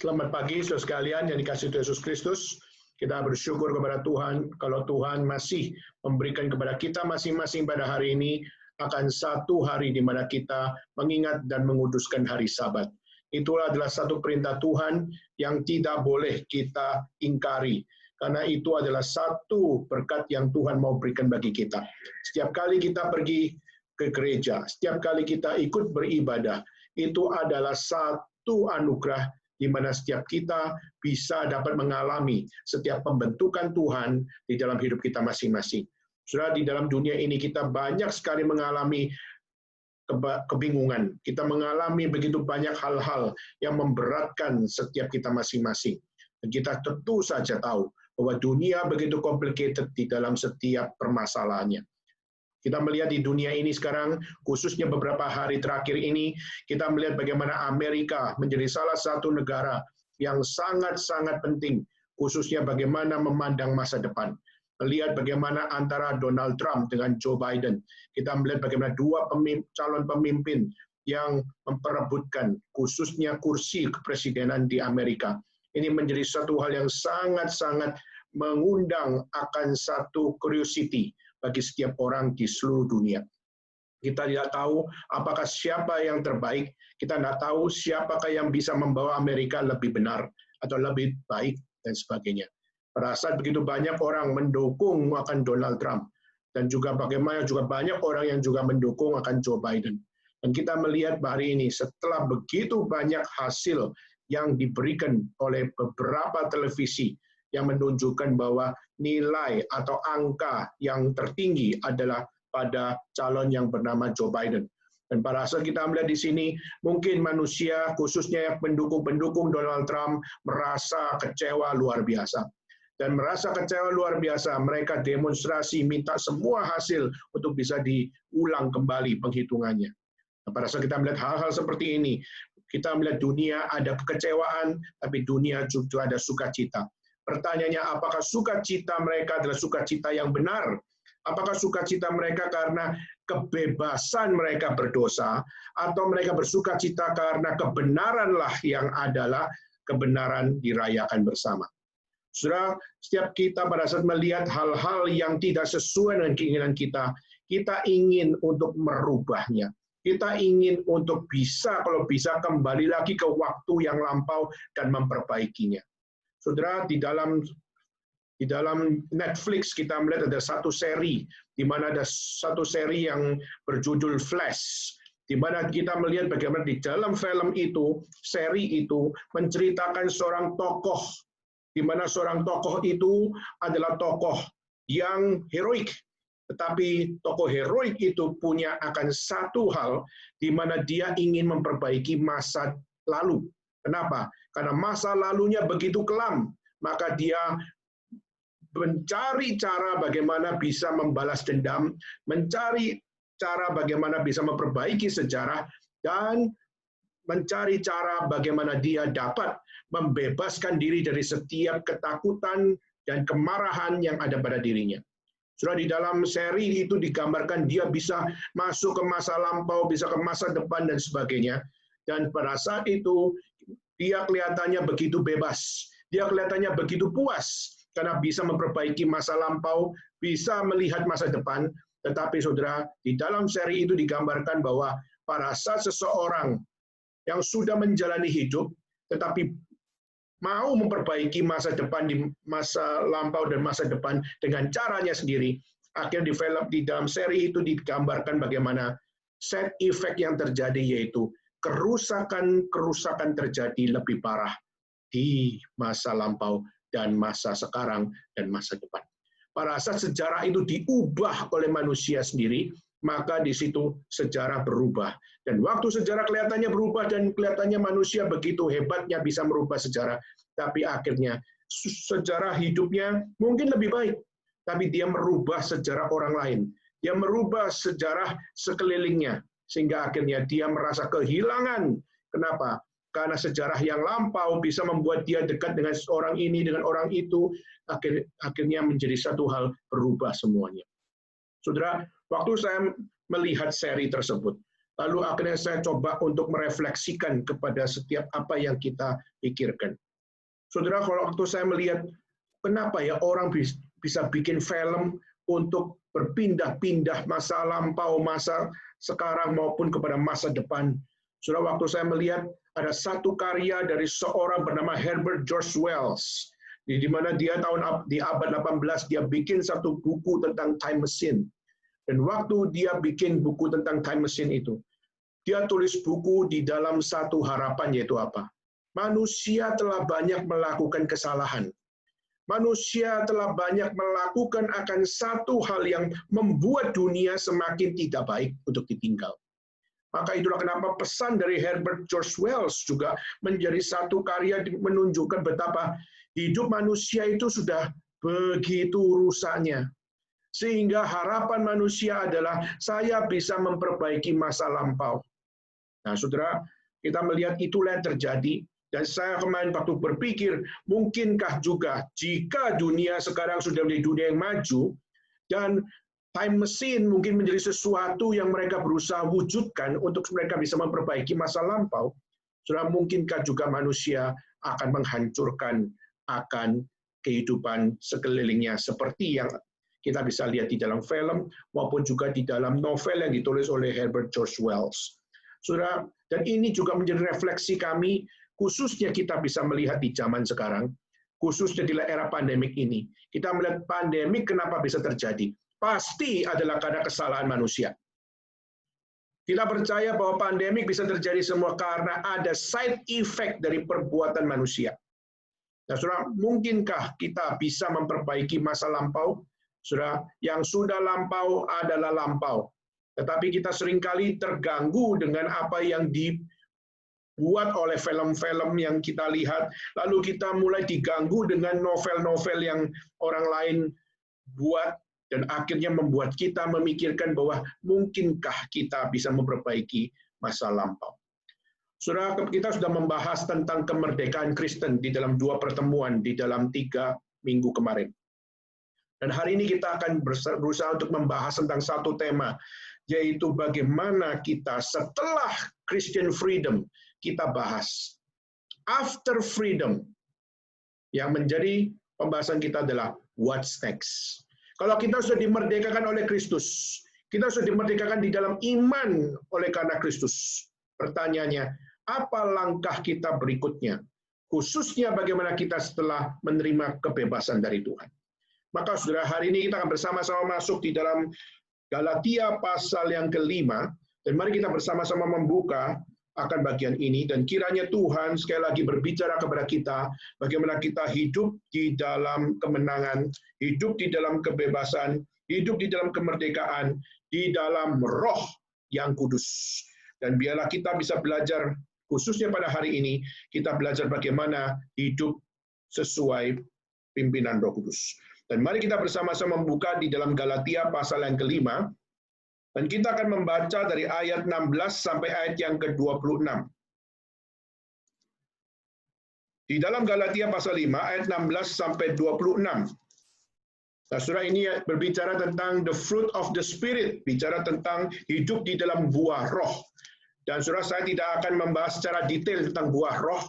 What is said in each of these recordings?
Selamat pagi, saudara sekalian yang dikasihi Tuhan Yesus Kristus. Kita bersyukur kepada Tuhan kalau Tuhan masih memberikan kepada kita masing-masing pada hari ini akan satu hari di mana kita mengingat dan menguduskan hari Sabat. Itulah adalah satu perintah Tuhan yang tidak boleh kita ingkari. Karena itu adalah satu berkat yang Tuhan mau berikan bagi kita. Setiap kali kita pergi ke gereja, setiap kali kita ikut beribadah, itu adalah satu anugerah di mana setiap kita bisa dapat mengalami setiap pembentukan Tuhan di dalam hidup kita masing-masing. Saudara, di dalam dunia ini kita banyak sekali mengalami kebingungan. Kita mengalami begitu banyak hal-hal yang memberatkan setiap kita masing-masing. Dan kita tentu saja tahu bahwa dunia begitu complicated di dalam setiap permasalahannya. Kita melihat di dunia ini sekarang, khususnya beberapa hari terakhir ini, kita melihat bagaimana Amerika menjadi salah satu negara yang sangat-sangat penting, khususnya bagaimana memandang masa depan. Melihat bagaimana antara Donald Trump dengan Joe Biden, kita melihat bagaimana dua calon pemimpin yang memperebutkan khususnya kursi kepresidenan di Amerika. Ini menjadi satu hal yang sangat-sangat mengundang akan satu curiosity bagi setiap orang di seluruh dunia. Kita tidak tahu apakah siapa yang terbaik, kita tidak tahu siapakah yang bisa membawa Amerika lebih benar atau lebih baik dan sebagainya. Pada saat begitu banyak orang mendukung akan Donald Trump dan juga bagaimana juga banyak orang yang juga mendukung akan Joe Biden. Dan kita melihat hari ini setelah begitu banyak hasil yang diberikan oleh beberapa televisi yang menunjukkan bahwa nilai atau angka yang tertinggi adalah pada calon yang bernama Joe Biden. Dan pada saat kita melihat di sini, mungkin manusia, khususnya yang pendukung Donald Trump, merasa kecewa luar biasa. Dan merasa kecewa luar biasa, mereka demonstrasi, minta semua hasil untuk bisa diulang kembali penghitungannya. Nah, pada saat kita melihat hal-hal seperti ini, kita melihat dunia ada kekecewaan, tapi dunia juga ada sukacita. Pertanyaannya, apakah sukacita mereka adalah sukacita yang benar? Apakah sukacita mereka karena kebebasan mereka berdosa, atau mereka bersukacita karena kebenaranlah yang adalah kebenaran dirayakan bersama? Saudara, setiap kita pada saat melihat hal-hal yang tidak sesuai dengan keinginan kita, kita ingin untuk merubahnya. Kita ingin untuk bisa, kalau bisa, kembali lagi ke waktu yang lampau dan memperbaikinya. Saudara, di dalam Netflix kita melihat ada satu seri, di mana ada satu seri yang berjudul Flash, di mana kita melihat bagaimana di dalam film itu, seri itu menceritakan seorang tokoh, di mana seorang tokoh itu adalah tokoh yang heroik, tetapi tokoh heroik itu punya akan satu hal, di mana dia ingin memperbaiki masa lalu. Kenapa? Karena masa lalunya begitu kelam, maka dia mencari cara bagaimana bisa membalas dendam, mencari cara bagaimana bisa memperbaiki sejarah, dan mencari cara bagaimana dia dapat membebaskan diri dari setiap ketakutan dan kemarahan yang ada pada dirinya. Sudah di dalam seri itu digambarkan dia bisa masuk ke masa lampau, bisa ke masa depan, dan sebagainya. Dan pada saat itu, dia kelihatannya begitu bebas, dia kelihatannya begitu puas, karena bisa memperbaiki masa lampau, bisa melihat masa depan. Tetapi saudara, di dalam seri itu digambarkan bahwa pada saat seseorang yang sudah menjalani hidup, tetapi mau memperbaiki masa depan di masa lampau dan masa depan dengan caranya sendiri, akhirnya di dalam seri itu digambarkan bagaimana side effect yang terjadi, yaitu kerusakan terjadi lebih parah di masa lampau dan masa sekarang dan masa depan. Pada saat sejarah itu diubah oleh manusia sendiri, maka di situ sejarah berubah. Dan waktu sejarah kelihatannya berubah dan kelihatannya manusia begitu hebatnya bisa merubah sejarah, tapi akhirnya sejarah hidupnya mungkin lebih baik, tapi dia merubah sejarah orang lain. Dia merubah sejarah sekelilingnya, sehingga akhirnya dia merasa kehilangan. Kenapa? Karena sejarah yang lampau bisa membuat dia dekat dengan orang ini, dengan orang itu, akhirnya menjadi satu hal berubah semuanya. Saudara, waktu saya melihat seri tersebut, Lalu akhirnya saya coba untuk merefleksikan kepada setiap apa yang kita pikirkan. Saudara, kalau waktu saya melihat kenapa ya orang bisa bikin film untuk berpindah-pindah masa lampau, masa sekarang maupun kepada masa depan. Saudara, waktu saya melihat ada satu karya dari seorang bernama Herbert George Wells, di mana dia di abad 18 dia bikin satu buku tentang time machine. Dan waktu dia bikin buku tentang time machine itu, dia tulis buku di dalam satu harapan, yaitu apa? Manusia telah banyak melakukan kesalahan. Manusia telah banyak melakukan akan satu hal yang membuat dunia semakin tidak baik untuk ditinggal. Maka itulah kenapa pesan dari Herbert George Wells juga menjadi satu karya menunjukkan betapa hidup manusia itu sudah begitu rusaknya. Sehingga harapan manusia adalah saya bisa memperbaiki masa lampau. Nah, saudara, kita melihat itulah yang terjadi. Dan saya kemarin waktu berpikir, mungkinkah juga jika dunia sekarang sudah menjadi dunia yang maju, dan time machine mungkin menjadi sesuatu yang mereka berusaha wujudkan untuk mereka bisa memperbaiki masa lampau, saudara, mungkinkah juga manusia akan menghancurkan akan kehidupan sekelilingnya, seperti yang kita bisa lihat di dalam film maupun juga di dalam novel yang ditulis oleh Herbert George Wells. Saudara, dan ini juga menjadi refleksi kami, khususnya kita bisa melihat di zaman sekarang, khususnya di era pandemik ini. Kita melihat pandemik kenapa bisa terjadi? Pasti adalah karena kesalahan manusia. Kita percaya bahwa pandemik bisa terjadi semua karena ada side effect dari perbuatan manusia. Nah, saudara, mungkinkah kita bisa memperbaiki masa lampau? Saudara, yang sudah lampau adalah lampau. Tetapi kita seringkali terganggu dengan apa yang dibuat oleh film-film yang kita lihat, lalu kita mulai diganggu dengan novel-novel yang orang lain buat, dan akhirnya membuat kita memikirkan bahwa mungkinkah kita bisa memperbaiki masa lampau. Saudara, kita sudah membahas tentang kemerdekaan Kristen di dalam 2 pertemuan di dalam 3 minggu kemarin. Dan hari ini kita akan berusaha untuk membahas tentang satu tema, yaitu bagaimana kita setelah Christian freedom, kita bahas after freedom, yang menjadi pembahasan kita adalah what's next. Kalau kita sudah dimerdekakan oleh Kristus, kita sudah dimerdekakan di dalam iman oleh karena Kristus, pertanyaannya, apa langkah kita berikutnya? Khususnya bagaimana kita setelah menerima kebebasan dari Tuhan. Maka saudara, hari ini kita akan bersama-sama masuk di dalam Galatia pasal yang ke-5, dan mari kita bersama-sama membuka akan bagian ini, dan kiranya Tuhan sekali lagi berbicara kepada kita, bagaimana kita hidup di dalam kemenangan, hidup di dalam kebebasan, hidup di dalam kemerdekaan, di dalam Roh yang kudus. Dan biarlah kita bisa belajar, khususnya pada hari ini, kita belajar bagaimana hidup sesuai pimpinan Roh Kudus. Dan mari kita bersama-sama membuka di dalam Galatia pasal yang ke-5, dan kita akan membaca dari ayat 16 sampai ayat yang ke-26. Di dalam Galatia pasal 5, ayat 16 sampai 26. Nah, surah ini berbicara tentang the fruit of the Spirit, bicara tentang hidup di dalam buah roh. Dan surah, saya tidak akan membahas secara detail tentang buah roh,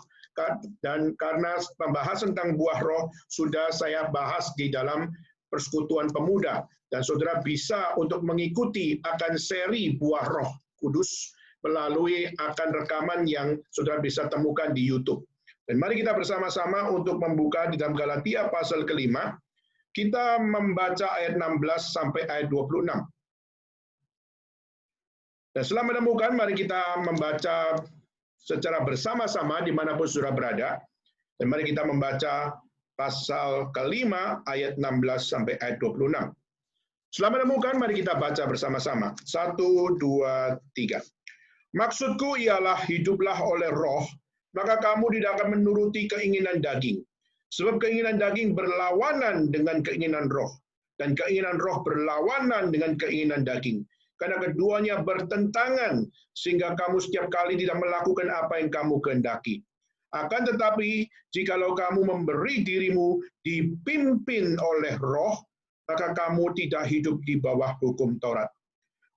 dan karena pembahasan tentang buah roh sudah saya bahas di dalam Persekutuan Pemuda, dan saudara bisa untuk mengikuti akan seri buah roh kudus melalui akan rekaman yang saudara bisa temukan di YouTube. Dan mari kita bersama-sama untuk membuka di dalam Galatia pasal ke-5, kita membaca ayat 16 sampai ayat 26. Dan setelah menemukan, mari kita membaca secara bersama-sama dimanapun saudara berada. Dan mari kita membaca pasal ke-5 ayat 16 sampai ayat 26. Setelah menemukan, mari kita baca bersama-sama. 1, 2, 3. Maksudku ialah hiduplah oleh roh, maka kamu tidak akan menuruti keinginan daging. Sebab keinginan daging berlawanan dengan keinginan roh, dan keinginan roh berlawanan dengan keinginan daging. Karena keduanya bertentangan, sehingga kamu setiap kali tidak melakukan apa yang kamu kehendaki. Akan tetapi, jikalau kamu memberi dirimu dipimpin oleh roh, maka kamu tidak hidup di bawah hukum Taurat.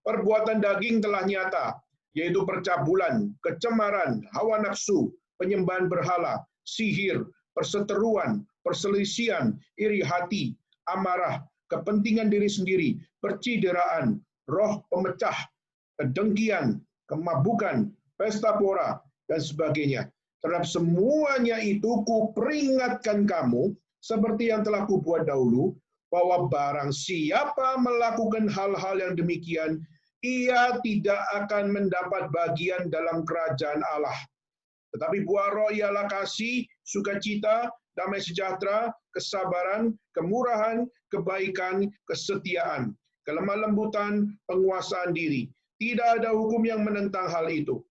Perbuatan daging telah nyata, yaitu percabulan, kecemaran, hawa nafsu, penyembahan berhala, sihir, perseteruan, perselisihan, iri hati, amarah, kepentingan diri sendiri, percideraan, roh pemecah, kedengkian, kemabukan, pesta pora, dan sebagainya. Terhadap semuanya itu kuperingatkan kamu, seperti yang telah kubuat dahulu, bahwa barang siapa melakukan hal-hal yang demikian, ia tidak akan mendapat bagian dalam kerajaan Allah. Tetapi buah roh ialah kasih, sukacita, damai sejahtera, kesabaran, kemurahan, kebaikan, kesetiaan, kelemah lembutan, penguasaan diri. Tidak ada hukum yang menentang hal itu.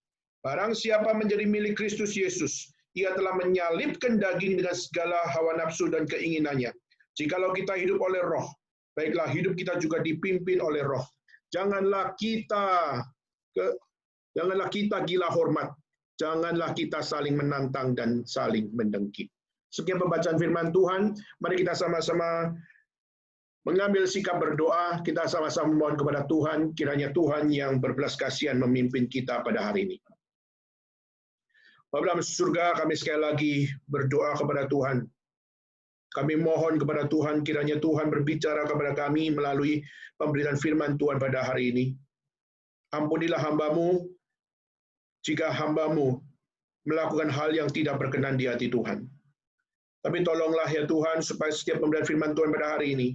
Barang siapa menjadi milik Kristus Yesus, ia telah menyalibkan daging dengan segala hawa nafsu dan keinginannya. Jikalau kita hidup oleh roh, baiklah hidup kita juga dipimpin oleh roh. Janganlah kita gila hormat. Janganlah kita saling menantang dan saling mendengki. Sekian pembacaan firman Tuhan. Mari kita sama-sama mengambil sikap berdoa. Kita sama-sama memohon kepada Tuhan. Kiranya Tuhan yang berbelas kasihan memimpin kita pada hari ini. Bapa dalam surga, kami sekali lagi berdoa kepada Tuhan. Kami mohon kepada Tuhan, kiranya Tuhan berbicara kepada kami melalui pemberitaan firman Tuhan pada hari ini. Ampunilah hamba-Mu, jika hamba-Mu melakukan hal yang tidak berkenan di hati Tuhan. Tapi tolonglah ya Tuhan, supaya setiap pemberitaan firman Tuhan pada hari ini,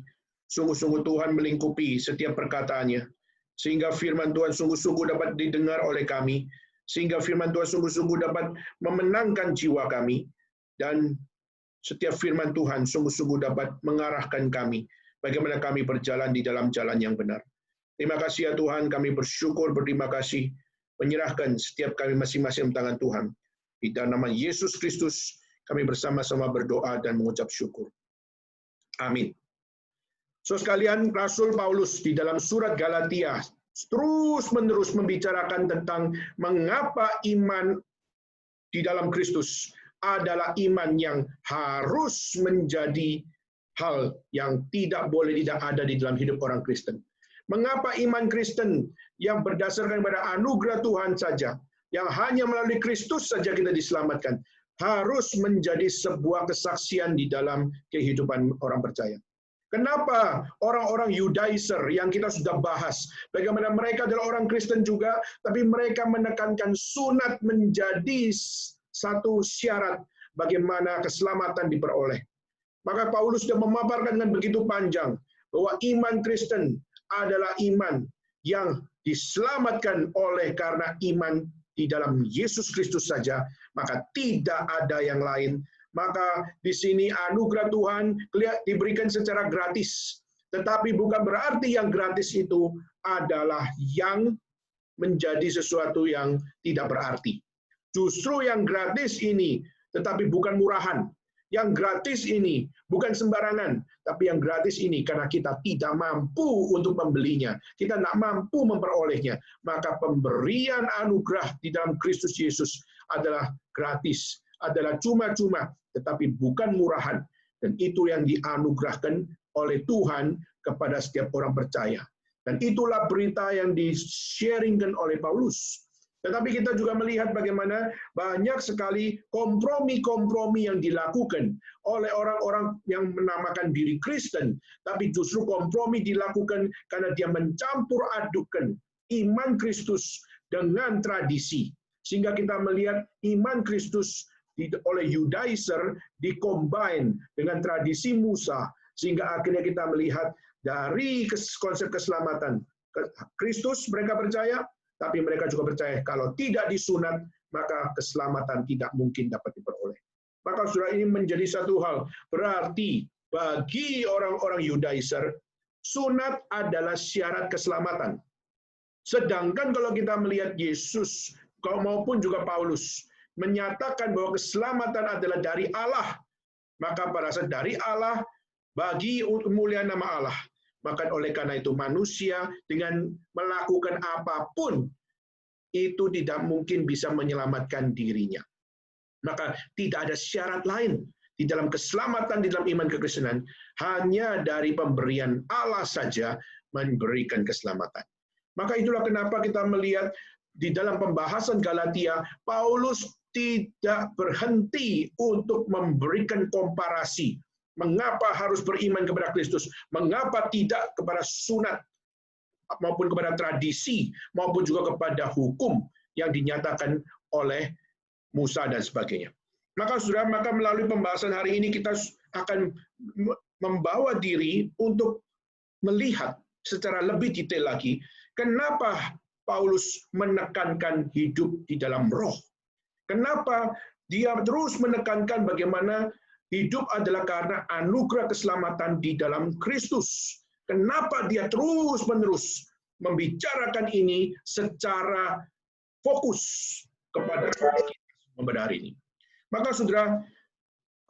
sungguh-sungguh Tuhan melingkupi setiap perkataannya, sehingga firman Tuhan sungguh-sungguh dapat didengar oleh kami, sehingga firman Tuhan sungguh-sungguh dapat memenangkan jiwa kami, dan setiap firman Tuhan sungguh-sungguh dapat mengarahkan kami, bagaimana kami berjalan di dalam jalan yang benar. Terima kasih ya Tuhan, kami bersyukur, berterima kasih, menyerahkan setiap kami masing-masing tangan Tuhan. Di dalam nama Yesus Kristus, kami bersama-sama berdoa dan mengucap syukur. Amin. So sekalian, Rasul Paulus di dalam surat Galatia terus-menerus membicarakan tentang mengapa iman di dalam Kristus adalah iman yang harus menjadi hal yang tidak boleh tidak ada di dalam hidup orang Kristen. Mengapa iman Kristen yang berdasarkan pada anugerah Tuhan saja, yang hanya melalui Kristus saja kita diselamatkan, harus menjadi sebuah kesaksian di dalam kehidupan orang percaya. Kenapa orang-orang Yudaizer yang kita sudah bahas, bagaimana mereka adalah orang Kristen juga, tapi mereka menekankan sunat menjadi satu syarat bagaimana keselamatan diperoleh. Maka Paulus sudah memaparkan dengan begitu panjang bahwa iman Kristen adalah iman yang diselamatkan oleh karena iman di dalam Yesus Kristus saja, maka tidak ada yang lain. Maka di sini anugerah Tuhan diberikan secara gratis. Tetapi bukan berarti yang gratis itu adalah yang menjadi sesuatu yang tidak berarti. Justru yang gratis ini, tetapi bukan murahan. Yang gratis ini bukan sembarangan, tapi yang gratis ini karena kita tidak mampu untuk membelinya, kita tidak mampu memperolehnya, maka pemberian anugerah di dalam Kristus Yesus adalah gratis, adalah cuma-cuma, tetapi bukan murahan. Dan itu yang dianugerahkan oleh Tuhan kepada setiap orang percaya. Dan itulah berita yang di-sharingkan oleh Paulus. Tetapi kita juga melihat bagaimana banyak sekali kompromi-kompromi yang dilakukan oleh orang-orang yang menamakan diri Kristen. Tapi justru kompromi dilakukan karena dia mencampur adukan iman Kristus dengan tradisi. Sehingga kita melihat iman Kristus oleh Yudaizer dikombine dengan tradisi Musa. Sehingga akhirnya kita melihat dari konsep keselamatan. Kristus mereka percaya, tapi mereka juga percaya kalau tidak disunat, maka keselamatan tidak mungkin dapat diperoleh. Maka saudara, ini menjadi satu hal. Berarti bagi orang-orang Yudaizer, sunat adalah syarat keselamatan. Sedangkan kalau kita melihat Yesus maupun juga Paulus menyatakan bahwa keselamatan adalah dari Allah, maka pada saat dari Allah bagi kemuliaan nama Allah. Maka oleh karena itu manusia dengan melakukan apapun itu tidak mungkin bisa menyelamatkan dirinya. Maka tidak ada syarat lain di dalam keselamatan, di dalam iman kekristenan, hanya dari pemberian Allah saja memberikan keselamatan. Maka itulah kenapa kita melihat di dalam pembahasan Galatia, Paulus tidak berhenti untuk memberikan komparasi. Mengapa harus beriman kepada Kristus? Mengapa tidak kepada sunat, maupun kepada tradisi, maupun juga kepada hukum yang dinyatakan oleh Musa dan sebagainya. Maka saudara, melalui pembahasan hari ini kita akan membawa diri untuk melihat secara lebih detail lagi, kenapa Paulus menekankan hidup di dalam roh. Kenapa dia terus menekankan bagaimana hidup adalah karena anugerah keselamatan di dalam Kristus. Kenapa dia terus-menerus membicarakan ini secara fokus kepada kita pada hari ini. Maka saudara,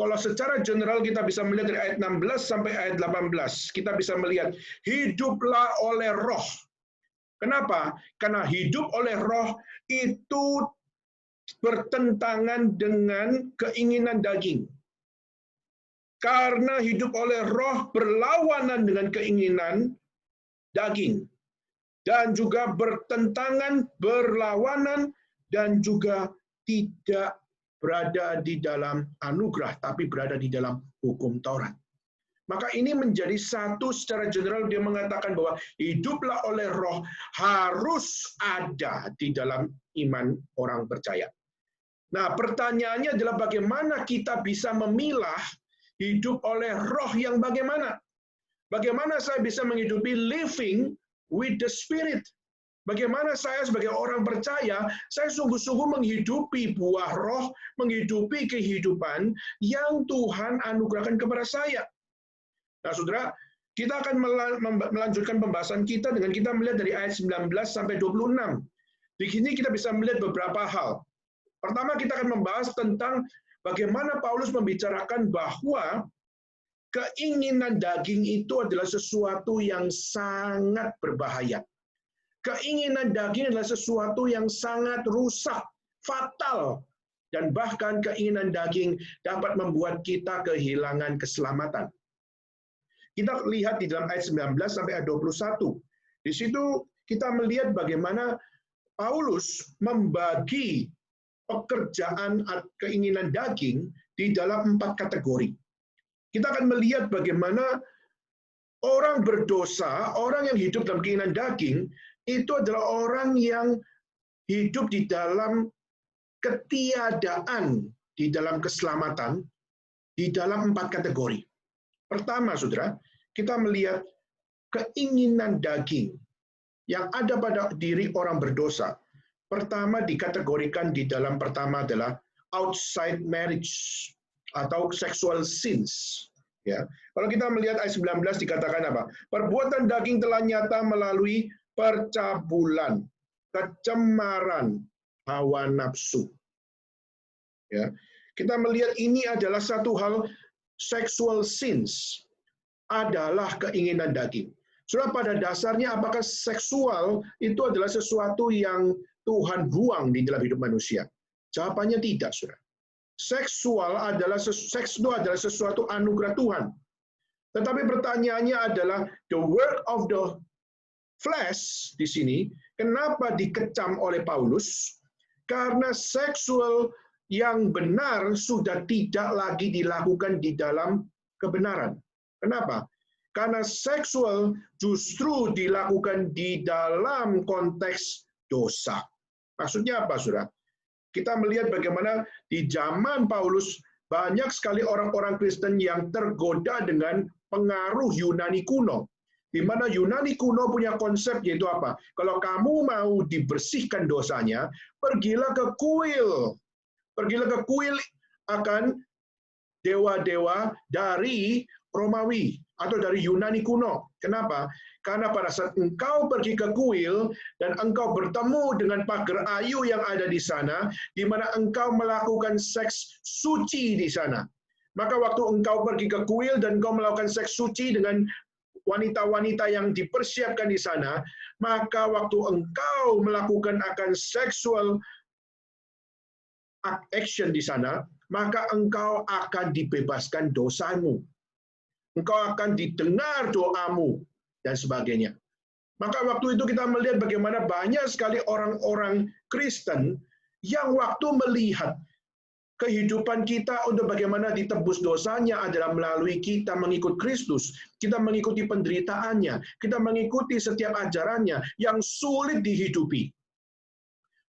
kalau secara general kita bisa melihat dari ayat 16 sampai ayat 18, kita bisa melihat hiduplah oleh roh. Kenapa? Karena hidup oleh roh itu bertentangan dengan keinginan daging. Karena hidup oleh roh berlawanan dengan keinginan daging. Dan juga bertentangan, berlawanan, dan juga tidak berada di dalam anugerah, tapi berada di dalam hukum Taurat. Maka ini menjadi satu secara general, dia mengatakan bahwa hiduplah oleh roh harus ada di dalam iman orang percaya. Nah, pertanyaannya adalah bagaimana kita bisa memilah hidup oleh roh yang bagaimana? Bagaimana saya bisa menghidupi living with the Spirit? Bagaimana saya sebagai orang percaya, saya sungguh-sungguh menghidupi buah roh, menghidupi kehidupan yang Tuhan anugerahkan kepada saya. Nah, saudara, kita akan melanjutkan pembahasan kita dengan kita melihat dari ayat 19 sampai 26. Di sini kita bisa melihat beberapa hal. Pertama, kita akan membahas tentang bagaimana Paulus membicarakan bahwa keinginan daging itu adalah sesuatu yang sangat berbahaya. Keinginan daging adalah sesuatu yang sangat rusak, fatal, dan bahkan keinginan daging dapat membuat kita kehilangan keselamatan. Kita lihat di dalam ayat 19 sampai ayat 21. Di situ kita melihat bagaimana Paulus membagi pekerjaan keinginan daging di dalam 4 kategori. Kita akan melihat bagaimana orang berdosa, orang yang hidup dalam keinginan daging, itu adalah orang yang hidup di dalam ketiadaan, di dalam keselamatan, di dalam 4 kategori. Pertama, saudara, kita melihat keinginan daging yang ada pada diri orang berdosa. Pertama dikategorikan di dalam pertama adalah outside marriage atau sexual sins. Ya, kalau kita melihat ayat 19 dikatakan apa? Perbuatan daging telah nyata melalui percabulan, kecemaran, hawa nafsu. Ya, kita melihat ini adalah satu hal, sexual sins adalah keinginan daging. Saudara, pada dasarnya apakah seksual itu adalah sesuatu yang Tuhan buang di dalam hidup manusia? Jawabannya tidak, saudara. Seks itu adalah sesuatu anugerah Tuhan. Tetapi pertanyaannya adalah the work of the flesh di sini, kenapa dikecam oleh Paulus? Karena seksual yang benar sudah tidak lagi dilakukan di dalam kebenaran. Kenapa? Karena seksual justru dilakukan di dalam konteks dosa. Maksudnya apa, saudara? Kita melihat bagaimana di zaman Paulus banyak sekali orang-orang Kristen yang tergoda dengan pengaruh Yunani kuno. Di mana Yunani kuno punya konsep yaitu apa? Kalau kamu mau dibersihkan dosanya, pergilah ke kuil. Pergilah ke kuil akan dewa-dewa dari Romawi atau dari Yunani kuno. Kenapa? Karena pada saat engkau pergi ke kuil dan engkau bertemu dengan pagar ayu yang ada di sana, di mana engkau melakukan seks suci di sana. Maka waktu engkau pergi ke kuil dan engkau melakukan seks suci dengan wanita-wanita yang dipersiapkan di sana, maka waktu engkau melakukan akan sexual action di sana, maka engkau akan dibebaskan dosamu. Engkau akan didengar doamu, dan sebagainya. Maka waktu itu kita melihat bagaimana banyak sekali orang-orang Kristen yang waktu melihat kehidupan kita untuk bagaimana ditebus dosanya adalah melalui kita mengikut Kristus, kita mengikuti penderitaannya, kita mengikuti setiap ajarannya yang sulit dihidupi.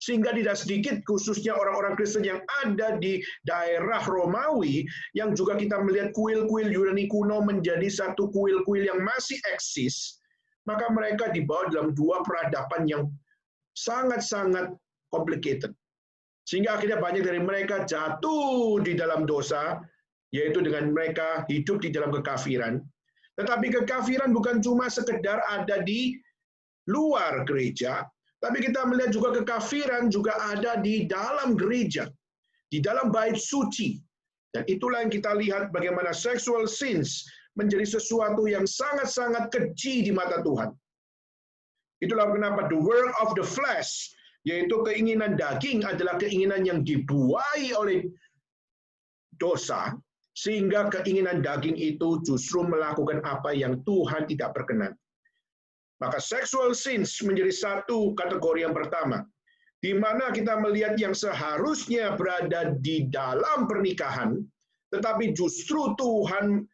Sehingga tidak sedikit khususnya orang-orang Kristen yang ada di daerah Romawi, yang juga kita melihat kuil-kuil Yunani kuno menjadi satu kuil-kuil yang masih eksis, maka mereka dibawa dalam dua peradaban yang sangat-sangat complicated. Sehingga akhirnya banyak dari mereka jatuh di dalam dosa, yaitu dengan mereka hidup di dalam kekafiran. Tetapi kekafiran bukan cuma sekedar ada di luar gereja, tapi kita melihat juga kekafiran juga ada di dalam gereja, di dalam bait suci. Dan itulah yang kita lihat bagaimana sexual sins menjadi sesuatu yang sangat-sangat keji di mata Tuhan. Itulah kenapa the work of the flesh, yaitu keinginan daging, adalah keinginan yang dibuai oleh dosa, sehingga keinginan daging itu justru melakukan apa yang Tuhan tidak berkenan. Maka sexual sins menjadi satu kategori yang pertama, di mana kita melihat yang seharusnya berada di dalam pernikahan, tetapi justru Tuhan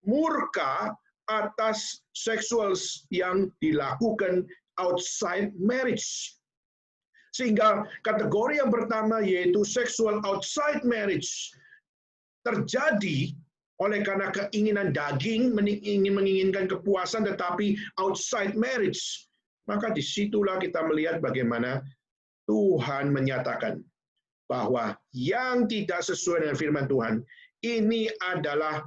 murka atas sexual yang dilakukan outside marriage. Sehingga kategori yang pertama, yaitu sexual outside marriage, terjadi oleh karena keinginan daging, menginginkan kepuasan tetapi outside marriage. Maka disitulah kita melihat bagaimana Tuhan menyatakan bahwa yang tidak sesuai dengan firman Tuhan, ini adalah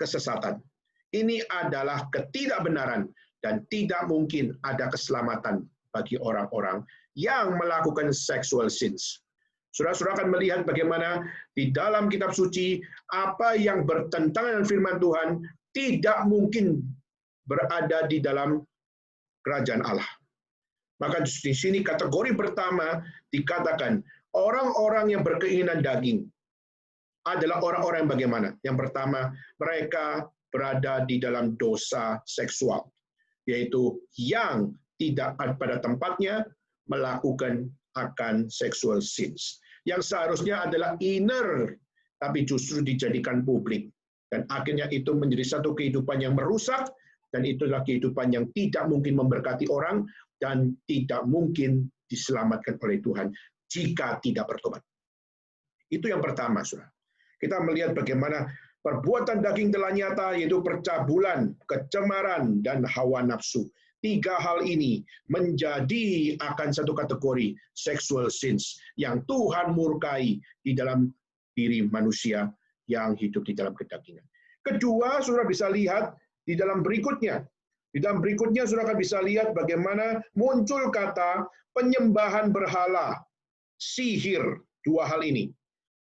kesesatan. Ini adalah ketidakbenaran dan tidak mungkin ada keselamatan bagi orang-orang yang melakukan sexual sins. Saudara-saudara akan melihat bagaimana di dalam kitab suci, apa yang bertentangan dengan firman Tuhan tidak mungkin berada di dalam kerajaan Allah. Maka di sini kategori pertama dikatakan, orang-orang yang berkeinginan daging adalah orang-orang yang bagaimana? Yang pertama, mereka berada di dalam dosa seksual, yaitu yang tidak pada tempatnya melakukan akan sexual sins. Yang seharusnya adalah inner, tapi justru dijadikan publik. Dan akhirnya itu menjadi satu kehidupan yang merusak, dan itulah kehidupan yang tidak mungkin memberkati orang, dan tidak mungkin diselamatkan oleh Tuhan jika tidak bertobat. Itu yang pertama, saudara. Kita melihat bagaimana perbuatan daging telah nyata, yaitu percabulan, kecemaran, dan hawa nafsu. Tiga hal ini menjadi akan satu kategori sexual sins yang Tuhan murkai di dalam diri manusia yang hidup di dalam kedagingan. Kedua, saudara bisa lihat di dalam berikutnya. Di dalam berikutnya, saudara akan bisa lihat bagaimana muncul kata penyembahan berhala, sihir, dua hal ini.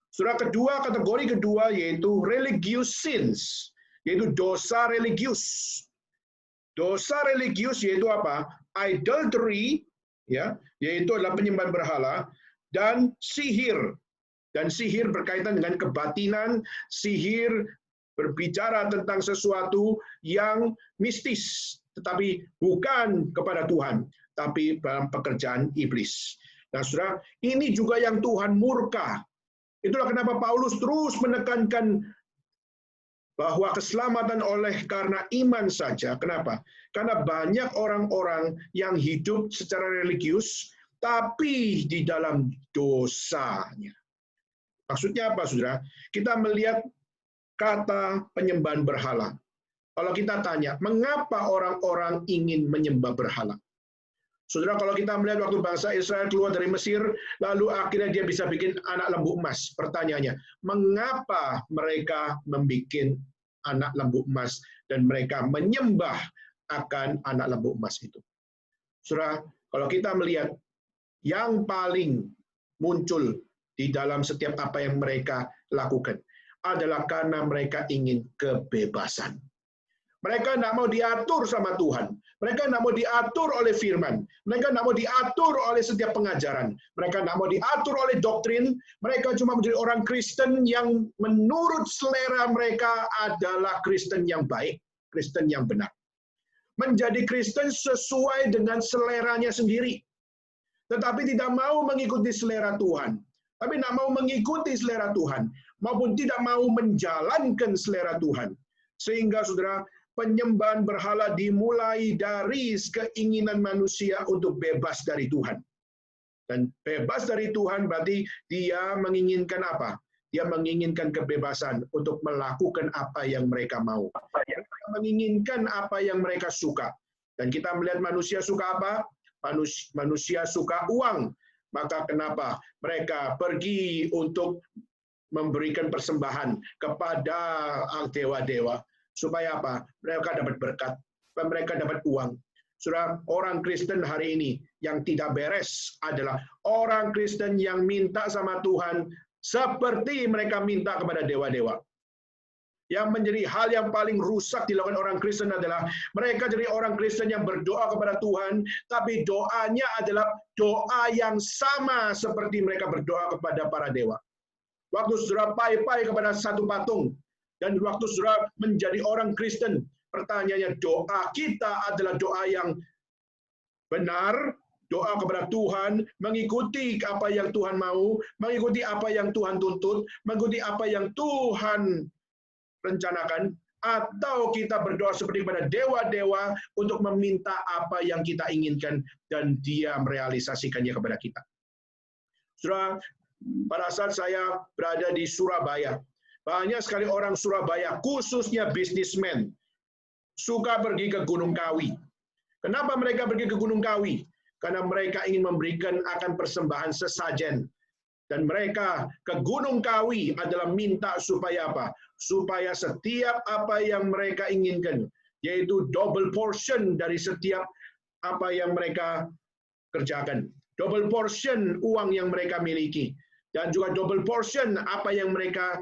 Saudara, kategori kedua yaitu religious sins, yaitu dosa religius. Dosa religius yaitu apa? Idolatry, ya, yaitu adalah penyembahan berhala, dan sihir. Dan sihir berkaitan dengan kebatinan, sihir berbicara tentang sesuatu yang mistis, tetapi bukan kepada Tuhan, tapi dalam pekerjaan iblis. Nah, saudara, ini juga yang Tuhan murka. Itulah kenapa Paulus terus menekankan bahwa keselamatan oleh karena iman saja. Kenapa? Karena banyak orang-orang yang hidup secara religius, tapi di dalam dosanya. Maksudnya apa, saudara? Kita melihat kata penyembahan berhala. Kalau kita tanya, mengapa orang-orang ingin menyembah berhala? Saudara, kalau kita melihat waktu bangsa Israel keluar dari Mesir, lalu akhirnya dia bisa bikin anak lembu emas. Pertanyaannya, mengapa mereka membuat anak lembu emas dan mereka menyembah akan anak lembu emas itu? Saudara, kalau kita melihat yang paling muncul di dalam setiap apa yang mereka lakukan adalah karena mereka ingin kebebasan. Mereka tidak mau diatur sama Tuhan. Mereka tidak mau diatur oleh firman. Mereka tidak mau diatur oleh setiap pengajaran. Mereka tidak mau diatur oleh doktrin. Mereka cuma menjadi orang Kristen yang menurut selera mereka adalah Kristen yang baik, Kristen yang benar. menjadi Kristen sesuai dengan seleranya sendiri. Tetapi tidak mau mengikuti selera Tuhan. Tapi tidak mau mengikuti selera Tuhan. Maupun tidak mau menjalankan selera Tuhan. Sehingga saudara, penyembahan berhala dimulai dari keinginan manusia untuk bebas dari Tuhan. Dan bebas dari Tuhan berarti dia menginginkan apa? Dia menginginkan kebebasan untuk melakukan apa yang mereka mau. Mereka menginginkan apa yang mereka suka. Dan kita melihat manusia suka apa? Manusia suka uang. Maka kenapa mereka pergi untuk memberikan persembahan kepada dewa-dewa? Supaya apa? Mereka dapat berkat. Supaya mereka dapat uang. Saudara, orang Kristen hari ini yang tidak beres adalah orang Kristen yang minta sama Tuhan seperti mereka minta kepada dewa-dewa. Yang menjadi hal yang paling rusak dilakukan orang Kristen adalah mereka jadi orang Kristen yang berdoa kepada Tuhan, tapi doanya adalah doa yang sama seperti mereka berdoa kepada para dewa. Waktu saudara pai-pai kepada satu patung, dan waktu saudara menjadi orang Kristen, pertanyaannya doa kita adalah doa yang benar, doa kepada Tuhan, mengikuti apa yang Tuhan mau, mengikuti apa yang Tuhan tuntut, mengikuti apa yang Tuhan rencanakan, atau kita berdoa seperti kepada dewa-dewa untuk meminta apa yang kita inginkan dan dia merealisasikannya kepada kita. Saudara, pada saat saya berada di Surabaya, banyak sekali orang Surabaya, khususnya bisnismen, suka pergi ke Gunung Kawi. Kenapa mereka pergi ke Gunung Kawi? Karena mereka ingin memberikan akan persembahan sesajen. Dan mereka ke Gunung Kawi adalah minta supaya apa? Supaya setiap apa yang mereka inginkan, yaitu double portion dari setiap apa yang mereka kerjakan. Double portion uang yang mereka miliki. Dan juga double portion apa yang mereka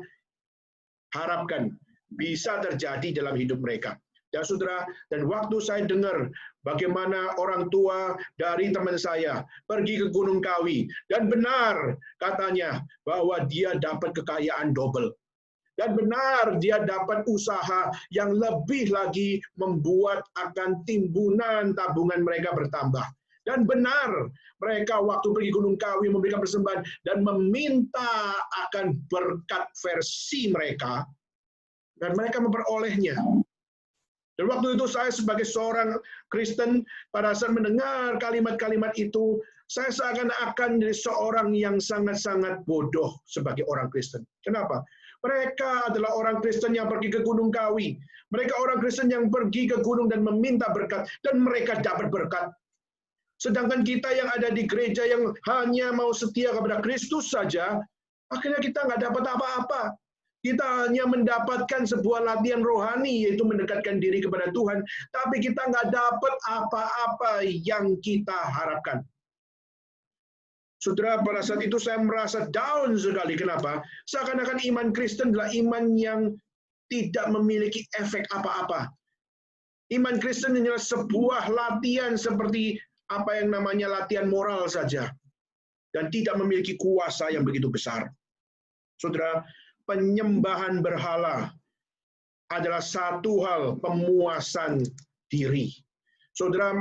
harapkan bisa terjadi dalam hidup mereka. Ya saudara, dan waktu saya dengar bagaimana orang tua dari teman saya pergi ke Gunung Kawi, dan benar katanya bahwa dia dapat kekayaan double. Dan benar dia dapat usaha yang lebih lagi membuat akan timbunan tabungan mereka bertambah. Dan benar mereka waktu pergi Gunung Kawi memberikan persembahan dan meminta akan berkat versi mereka, dan mereka memperolehnya. Dan waktu itu saya sebagai seorang Kristen, pada saat mendengar kalimat-kalimat itu, saya seakan-akan jadi seorang yang sangat-sangat bodoh sebagai orang Kristen. Kenapa? Mereka adalah orang Kristen yang pergi ke Gunung Kawi. Mereka orang Kristen yang pergi ke gunung dan meminta berkat, dan mereka dapat berkat. Sedangkan kita yang ada di gereja yang hanya mau setia kepada Kristus saja, akhirnya kita nggak dapat apa-apa. Kita hanya mendapatkan sebuah latihan rohani, yaitu mendekatkan diri kepada Tuhan, tapi kita nggak dapat apa-apa yang kita harapkan. Saudara, pada saat itu saya merasa down sekali. Kenapa? Seakan-akan iman Kristen adalah iman yang tidak memiliki efek apa-apa. Iman Kristen adalah sebuah latihan seperti apa yang namanya latihan moral saja, dan tidak memiliki kuasa yang begitu besar. Saudara, penyembahan berhala adalah satu hal pemuasan diri. Saudara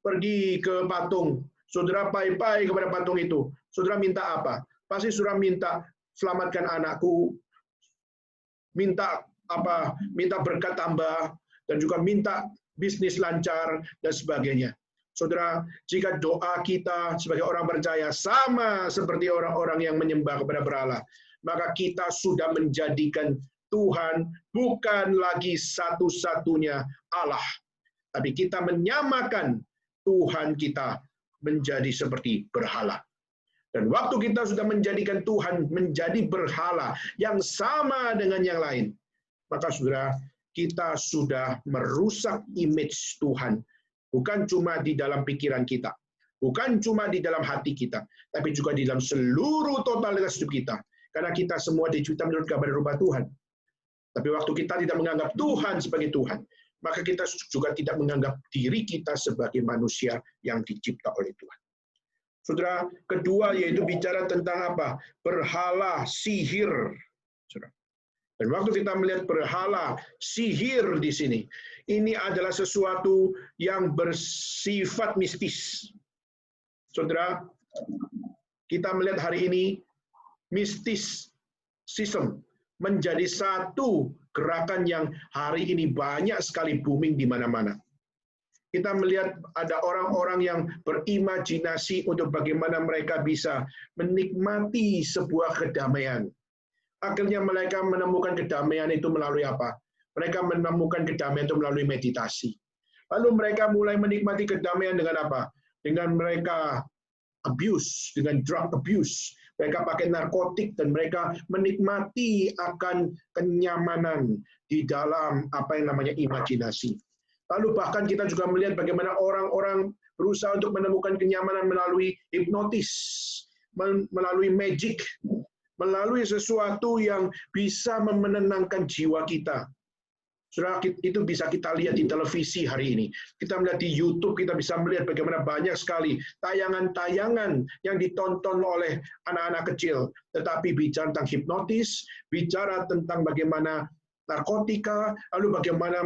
pergi ke patung, saudara pai-pai kepada patung itu, saudara minta apa? Pasti saudara minta selamatkan anakku, minta apa? Minta berkat tambah, dan juga minta bisnis lancar dan sebagainya. Saudara, jika doa kita sebagai orang percaya sama seperti orang-orang yang menyembah kepada berhala, maka kita sudah menjadikan Tuhan bukan lagi satu-satunya Allah. Tapi kita menyamakan Tuhan kita menjadi seperti berhala. Dan waktu kita sudah menjadikan Tuhan menjadi berhala yang sama dengan yang lain, maka saudara, kita sudah merusak image Tuhan. Bukan cuma di dalam pikiran kita, bukan cuma di dalam hati kita, tapi juga di dalam seluruh totalitas hidup kita. Karena kita semua diciptakan menurut gambar rupa Tuhan. Tapi waktu kita tidak menganggap Tuhan sebagai Tuhan, maka kita juga tidak menganggap diri kita sebagai manusia yang dicipta oleh Tuhan. Saudara, kedua yaitu bicara tentang apa? Berhala, sihir. Saudara. Dan waktu kita melihat berhala, sihir di sini, ini adalah sesuatu yang bersifat mistis. Saudara, kita melihat hari ini mistisism menjadi satu gerakan yang hari ini banyak sekali booming di mana-mana. Kita melihat ada orang-orang yang berimajinasi untuk bagaimana mereka bisa menikmati sebuah kedamaian. Akhirnya mereka menemukan kedamaian itu melalui apa? Mereka menemukan kedamaian itu melalui meditasi. Lalu mereka mulai menikmati kedamaian dengan apa? Dengan mereka abuse, dengan drug abuse. Mereka pakai narkotik dan mereka menikmati akan kenyamanan di dalam apa yang namanya imajinasi. Lalu bahkan kita juga melihat bagaimana orang-orang berusaha untuk menemukan kenyamanan melalui hipnotis, melalui magic, melalui sesuatu yang bisa menenangkan jiwa kita. Saudara, itu bisa kita lihat di televisi hari ini. Kita melihat di YouTube, kita bisa melihat bagaimana banyak sekali tayangan-tayangan yang ditonton oleh anak-anak kecil. Tetapi bicara tentang hipnotis, bicara tentang bagaimana narkotika, lalu bagaimana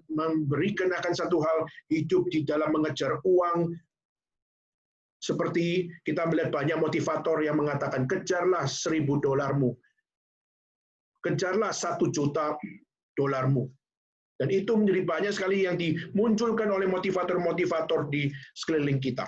memberikan akan satu hal hidup di dalam mengejar uang. Seperti kita melihat banyak motivator yang mengatakan, kejarlah $1.000, kejarlah $1.000.000. Dan itu menjadi banyak sekali yang dimunculkan oleh motivator-motivator di sekeliling kita.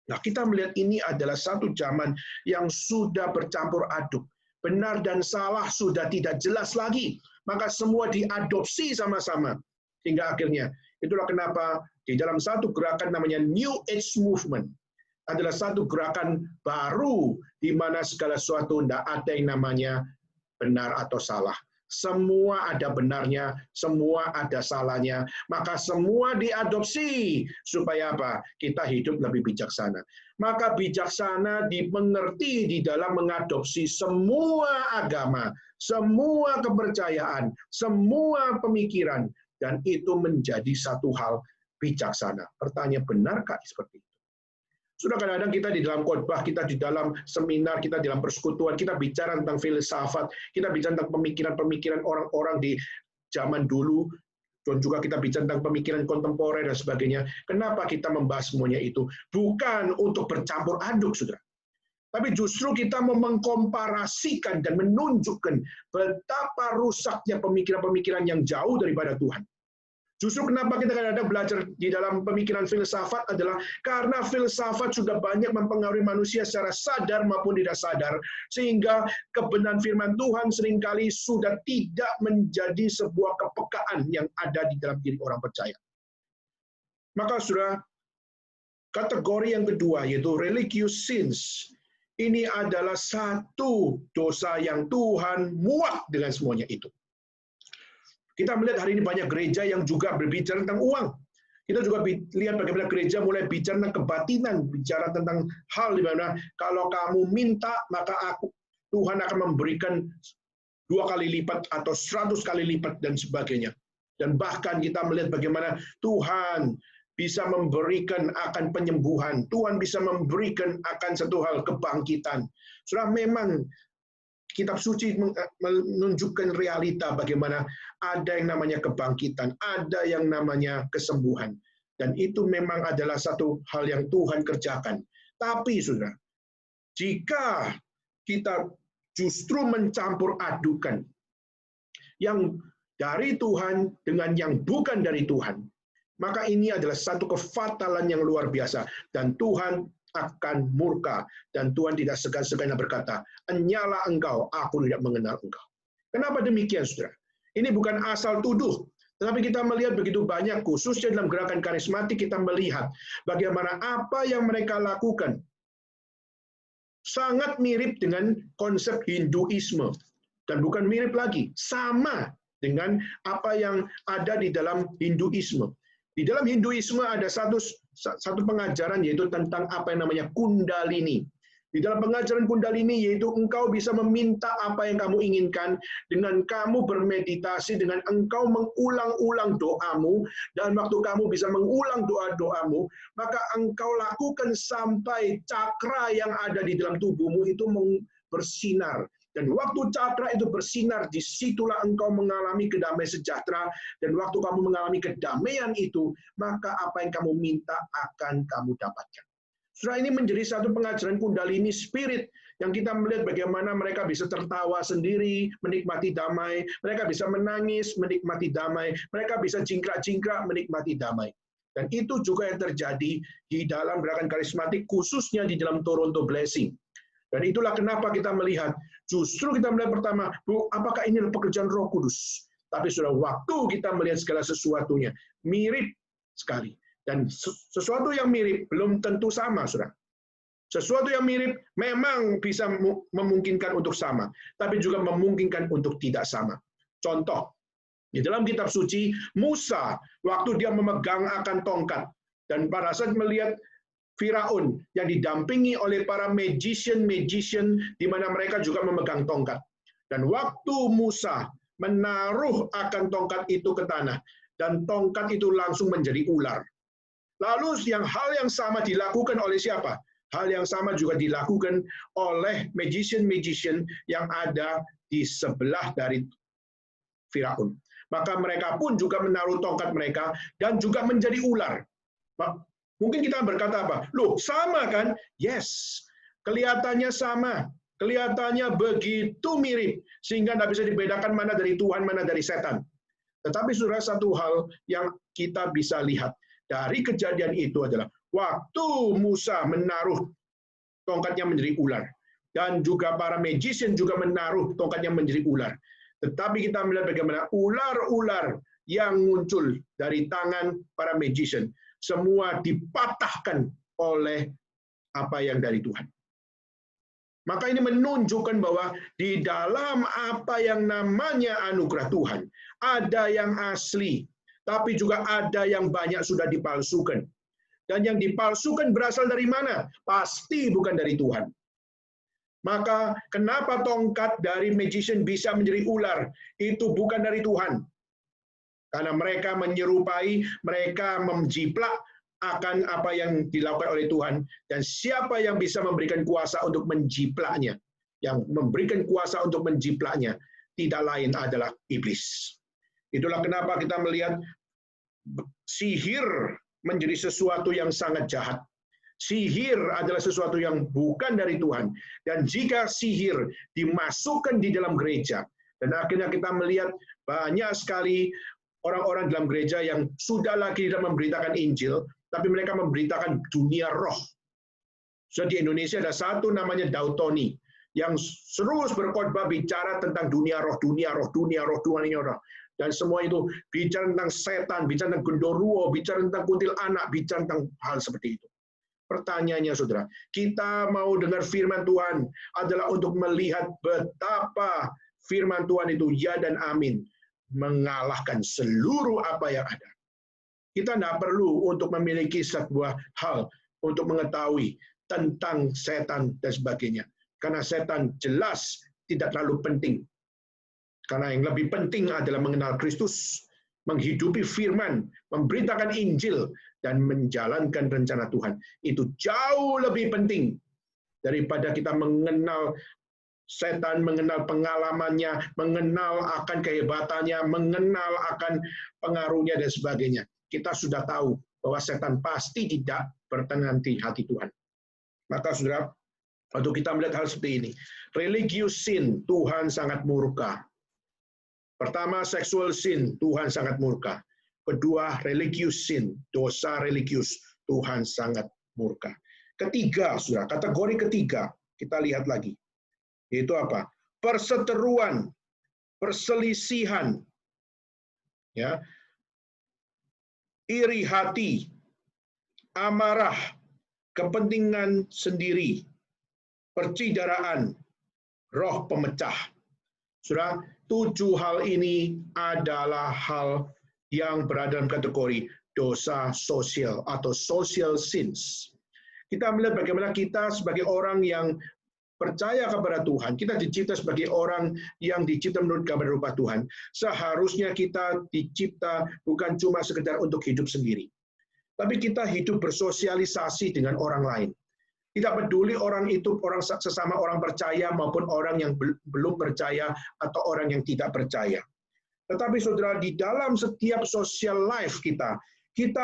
Nah, kita melihat ini adalah satu zaman yang sudah bercampur aduk. Benar dan salah sudah tidak jelas lagi. Maka semua diadopsi sama-sama. Hingga akhirnya, itulah kenapa di dalam satu gerakan namanya New Age Movement, adalah satu gerakan baru di mana segala sesuatu tidak ada yang namanya benar atau salah. Semua ada benarnya, semua ada salahnya. Maka semua diadopsi supaya apa? Kita hidup lebih bijaksana. Maka bijaksana dimengerti di dalam mengadopsi semua agama, semua kepercayaan, semua pemikiran, dan itu menjadi satu hal bijaksana. Pertanyaan, benarkah seperti itu? Sudah kadang-kadang kita di dalam khotbah, kita di dalam seminar, kita di dalam persekutuan, kita bicara tentang filsafat, kita bicara tentang pemikiran-pemikiran orang-orang di zaman dulu, dan juga kita bicara tentang pemikiran kontemporer dan sebagainya. Kenapa kita membahas semuanya itu? Bukan untuk bercampur aduk, saudara. Tapi justru kita mau mengkomparasikan dan menunjukkan betapa rusaknya pemikiran-pemikiran yang jauh daripada Tuhan. Justru kenapa kita kadang-kadang belajar di dalam pemikiran filsafat adalah karena filsafat sudah banyak mempengaruhi manusia secara sadar maupun tidak sadar, sehingga kebenaran firman Tuhan seringkali sudah tidak menjadi sebuah kepekaan yang ada di dalam diri orang percaya. Maka saudara, kategori yang kedua yaitu religious sins. Ini adalah satu dosa yang Tuhan muak dengan semuanya itu. Kita melihat hari ini banyak gereja yang juga berbicara tentang uang. Kita juga lihat bagaimana gereja mulai bicara tentang kebatinan, bicara tentang hal di mana kalau kamu minta, maka Tuhan akan memberikan 2 kali lipat atau 100 kali lipat dan sebagainya. Dan bahkan kita melihat bagaimana Tuhan bisa memberikan akan penyembuhan. Tuhan bisa memberikan akan satu hal kebangkitan. Sudah memang Kitab suci menunjukkan realita bagaimana ada yang namanya kebangkitan, ada yang namanya kesembuhan. Dan itu memang adalah satu hal yang Tuhan kerjakan. Tapi, saudara, jika kita justru mencampur adukan yang dari Tuhan dengan yang bukan dari Tuhan, maka ini adalah satu kefatalan yang luar biasa. Dan Tuhan akan murka, dan Tuhan tidak segan-segan berkata, "Enyalah engkau, aku tidak mengenal engkau." Kenapa demikian, saudara? Ini bukan asal tuduh, tetapi kita melihat begitu banyak, khususnya dalam gerakan karismatik, kita melihat bagaimana apa yang mereka lakukan sangat mirip dengan konsep Hinduisme, dan bukan mirip lagi, sama dengan apa yang ada di dalam Hinduisme. Di dalam Hinduisme ada satu pengajaran yaitu tentang apa yang namanya kundalini. Di dalam pengajaran kundalini yaitu engkau bisa meminta apa yang kamu inginkan dengan kamu bermeditasi, dengan engkau mengulang-ulang doamu, dan waktu kamu bisa mengulang doa-doamu, maka engkau lakukan sampai cakra yang ada di dalam tubuhmu itu bersinar Dan waktu cakra itu bersinar, disitulah engkau mengalami kedamaian sejahtera. Dan waktu kamu mengalami kedamaian itu, maka apa yang kamu minta akan kamu dapatkan. Saudara, ini menjadi satu pengajaran Kundalini Spirit yang kita melihat bagaimana mereka bisa tertawa sendiri, menikmati damai. Mereka bisa menangis, menikmati damai. Mereka bisa jingkrak-jingkrak, menikmati damai. Dan itu juga yang terjadi di dalam gerakan karismatik, khususnya di dalam Toronto Blessing. Dan itulah kenapa kita melihat, justru kita melihat pertama, apakah ini pekerjaan Roh Kudus? Tapi sudah waktu kita melihat segala sesuatunya, mirip sekali. Dan sesuatu yang mirip belum tentu sama, saudara. Sesuatu yang mirip memang bisa memungkinkan untuk sama, tapi juga memungkinkan untuk tidak sama. Contoh, di dalam kitab suci, Musa, waktu dia memegang akan tongkat, dan pada saat melihat Firaun yang didampingi oleh para magician di mana mereka juga memegang tongkat. Dan waktu Musa menaruh akan tongkat itu ke tanah, dan tongkat itu langsung menjadi ular. Lalu hal yang sama dilakukan oleh siapa? Hal yang sama juga dilakukan oleh magician yang ada di sebelah dari Firaun. Maka mereka pun juga menaruh tongkat mereka dan juga menjadi ular. Mungkin kita berkata apa? Loh, sama kan? Yes, kelihatannya sama. Kelihatannya begitu mirip, sehingga tidak bisa dibedakan mana dari Tuhan, mana dari setan. Tetapi saudara, satu hal yang kita bisa lihat dari kejadian itu adalah, waktu Musa menaruh tongkatnya menjadi ular, dan juga para magician juga menaruh tongkatnya menjadi ular. Tetapi kita melihat bagaimana ular-ular yang muncul dari tangan para magician, semua dipatahkan oleh apa yang dari Tuhan. Maka ini menunjukkan bahwa di dalam apa yang namanya anugerah Tuhan, ada yang asli, tapi juga ada yang banyak sudah dipalsukan. Dan yang dipalsukan berasal dari mana? Pasti bukan dari Tuhan. Maka kenapa tongkat dari magician bisa menjadi ular? Itu bukan dari Tuhan. Karena mereka menyerupai, mereka menjiplak akan apa yang dilakukan oleh Tuhan. Dan siapa yang bisa memberikan kuasa untuk menjiplaknya? Yang memberikan kuasa untuk menjiplaknya tidak lain adalah iblis. Itulah kenapa kita melihat sihir menjadi sesuatu yang sangat jahat. Sihir adalah sesuatu yang bukan dari Tuhan. Dan jika sihir dimasukkan di dalam gereja, dan akhirnya kita melihat banyak sekali orang-orang dalam gereja yang sudah lagi tidak memberitakan Injil, tapi mereka memberitakan dunia roh. So, di Indonesia ada satu namanya Daud Tony, yang terus berkhotbah bicara tentang dunia roh. Dan semua itu bicara tentang setan, bicara tentang genderuwo, bicara tentang kuntil anak, bicara tentang hal seperti itu. Pertanyaannya, saudara, kita mau dengar firman Tuhan adalah untuk melihat betapa firman Tuhan itu ya dan amin, mengalahkan seluruh apa yang ada. Kita tidak perlu untuk memiliki sebuah hal untuk mengetahui tentang setan dan sebagainya. Karena setan jelas tidak terlalu penting. Karena yang lebih penting adalah mengenal Kristus, menghidupi firman, memberitakan Injil, dan menjalankan rencana Tuhan. Itu jauh lebih penting daripada kita mengenal setan, mengenal pengalamannya, mengenal akan kehebatannya, mengenal akan pengaruhnya, dan sebagainya. Kita sudah tahu bahwa setan pasti tidak bertenanti hati Tuhan. Maka saudara, waktu kita melihat hal seperti ini, religious sin, Tuhan sangat murka. Pertama, sexual sin, Tuhan sangat murka. Kedua, religious sin, dosa religius, Tuhan sangat murka. Ketiga, saudara, kategori ketiga, kita lihat lagi. Yaitu apa? Perseteruan, perselisihan, ya, iri hati, amarah, kepentingan sendiri, percidaraan, roh pemecah. Saudara, 7 hal ini adalah hal yang berada dalam kategori dosa sosial atau social sins. Kita melihat bagaimana kita sebagai orang yang percaya kepada Tuhan, kita dicipta sebagai orang yang dicipta menurut gambar rupa Tuhan. Seharusnya kita dicipta bukan cuma sekedar untuk hidup sendiri, tapi kita hidup bersosialisasi dengan orang lain. Tidak peduli orang itu orang sesama orang percaya maupun orang yang belum percaya atau orang yang tidak percaya. Tetapi saudara, di dalam setiap social life kita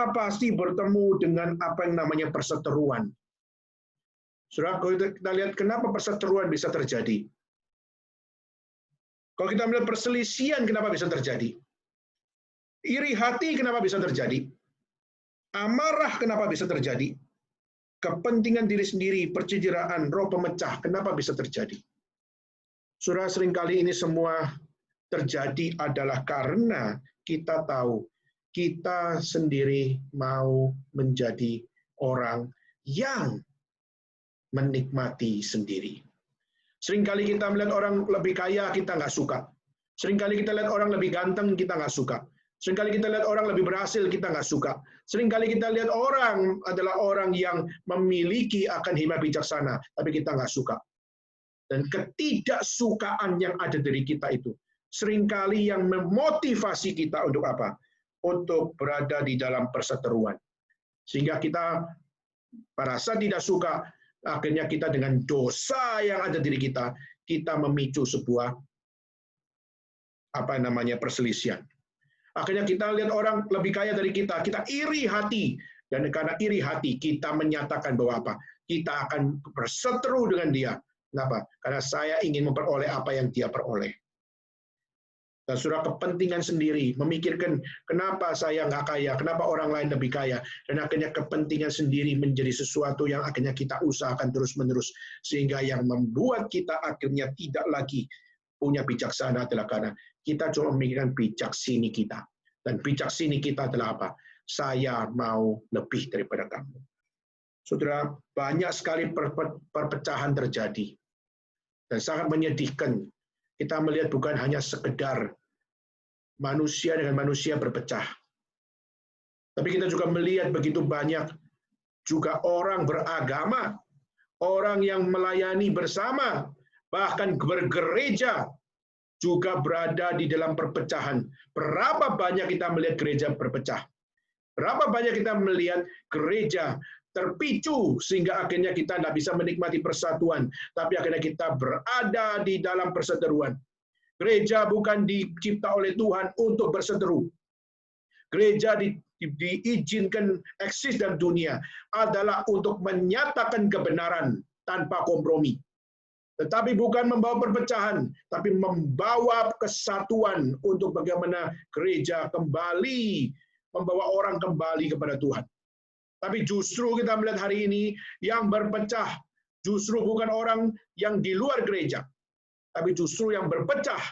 pasti bertemu dengan apa yang namanya perseteruan. Saudara, kalau kita lihat kenapa perseteruan bisa terjadi. Kalau kita melihat perselisihan, kenapa bisa terjadi? Iri hati, kenapa bisa terjadi? Amarah, kenapa bisa terjadi? Kepentingan diri sendiri, percideraan, roh pemecah, kenapa bisa terjadi? Saudara, seringkali ini semua terjadi adalah karena kita tahu kita sendiri mau menjadi orang yang menikmati sendiri. Seringkali kita melihat orang lebih kaya, kita nggak suka. Seringkali kita lihat orang lebih ganteng, kita nggak suka. Seringkali kita lihat orang lebih berhasil, kita nggak suka. Seringkali kita lihat orang adalah orang yang memiliki akan hikmat bijaksana, tapi kita nggak suka. Dan ketidaksukaan yang ada dari kita itu, seringkali yang memotivasi kita untuk apa? Untuk berada di dalam perseteruan. Sehingga kita merasa tidak suka, akhirnya kita dengan dosa yang ada diri kita memicu sebuah perselisihan. Akhirnya kita lihat orang lebih kaya dari kita iri hati. Dan karena iri hati, kita menyatakan bahwa apa? Kita akan berseteru dengan dia. Kenapa? Karena saya ingin memperoleh apa yang dia peroleh. Dan saudara, kepentingan sendiri, memikirkan kenapa saya nggak kaya, kenapa orang lain lebih kaya. Dan akhirnya kepentingan sendiri menjadi sesuatu yang akhirnya kita usahakan terus-menerus. Sehingga yang membuat kita akhirnya tidak lagi punya bijaksana adalah karena kita cuma memikirkan bijaksini kita. Dan bijaksini kita adalah apa? Saya mau lebih daripada kamu. Saudara, banyak sekali perpecahan terjadi. Dan sangat menyedihkan. Kita melihat bukan hanya sekedar manusia dengan manusia berpecah. Tapi kita juga melihat begitu banyak juga orang beragama, orang yang melayani bersama, bahkan bergereja, juga berada di dalam perpecahan. Berapa banyak kita melihat gereja berpecah? Berapa banyak kita melihat gereja terpicu sehingga akhirnya kita tidak bisa menikmati persatuan, tapi akhirnya kita berada di dalam perseteruan. Gereja bukan dicipta oleh Tuhan untuk berseteru. Gereja diizinkan eksis dalam dunia adalah untuk menyatakan kebenaran tanpa kompromi. Tetapi bukan membawa perpecahan, tapi membawa kesatuan untuk bagaimana gereja kembali, membawa orang kembali kepada Tuhan. Tapi justru kita melihat hari ini yang berpecah, justru bukan orang yang di luar gereja, tapi justru yang berpecah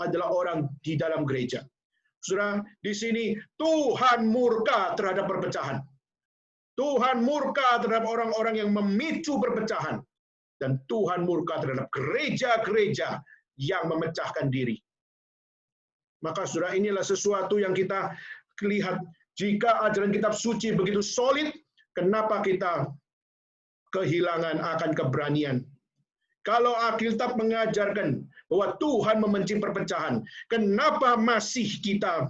adalah orang di dalam gereja. Saudara, di sini Tuhan murka terhadap perpecahan. Tuhan murka terhadap orang-orang yang memicu perpecahan. Dan Tuhan murka terhadap gereja-gereja yang memecahkan diri. Maka saudara, inilah sesuatu yang kita lihat. Jika ajaran kitab suci begitu solid, kenapa kita kehilangan akan keberanian? Kalau Alkitab mengajarkan bahwa Tuhan membenci perpecahan, kenapa masih kita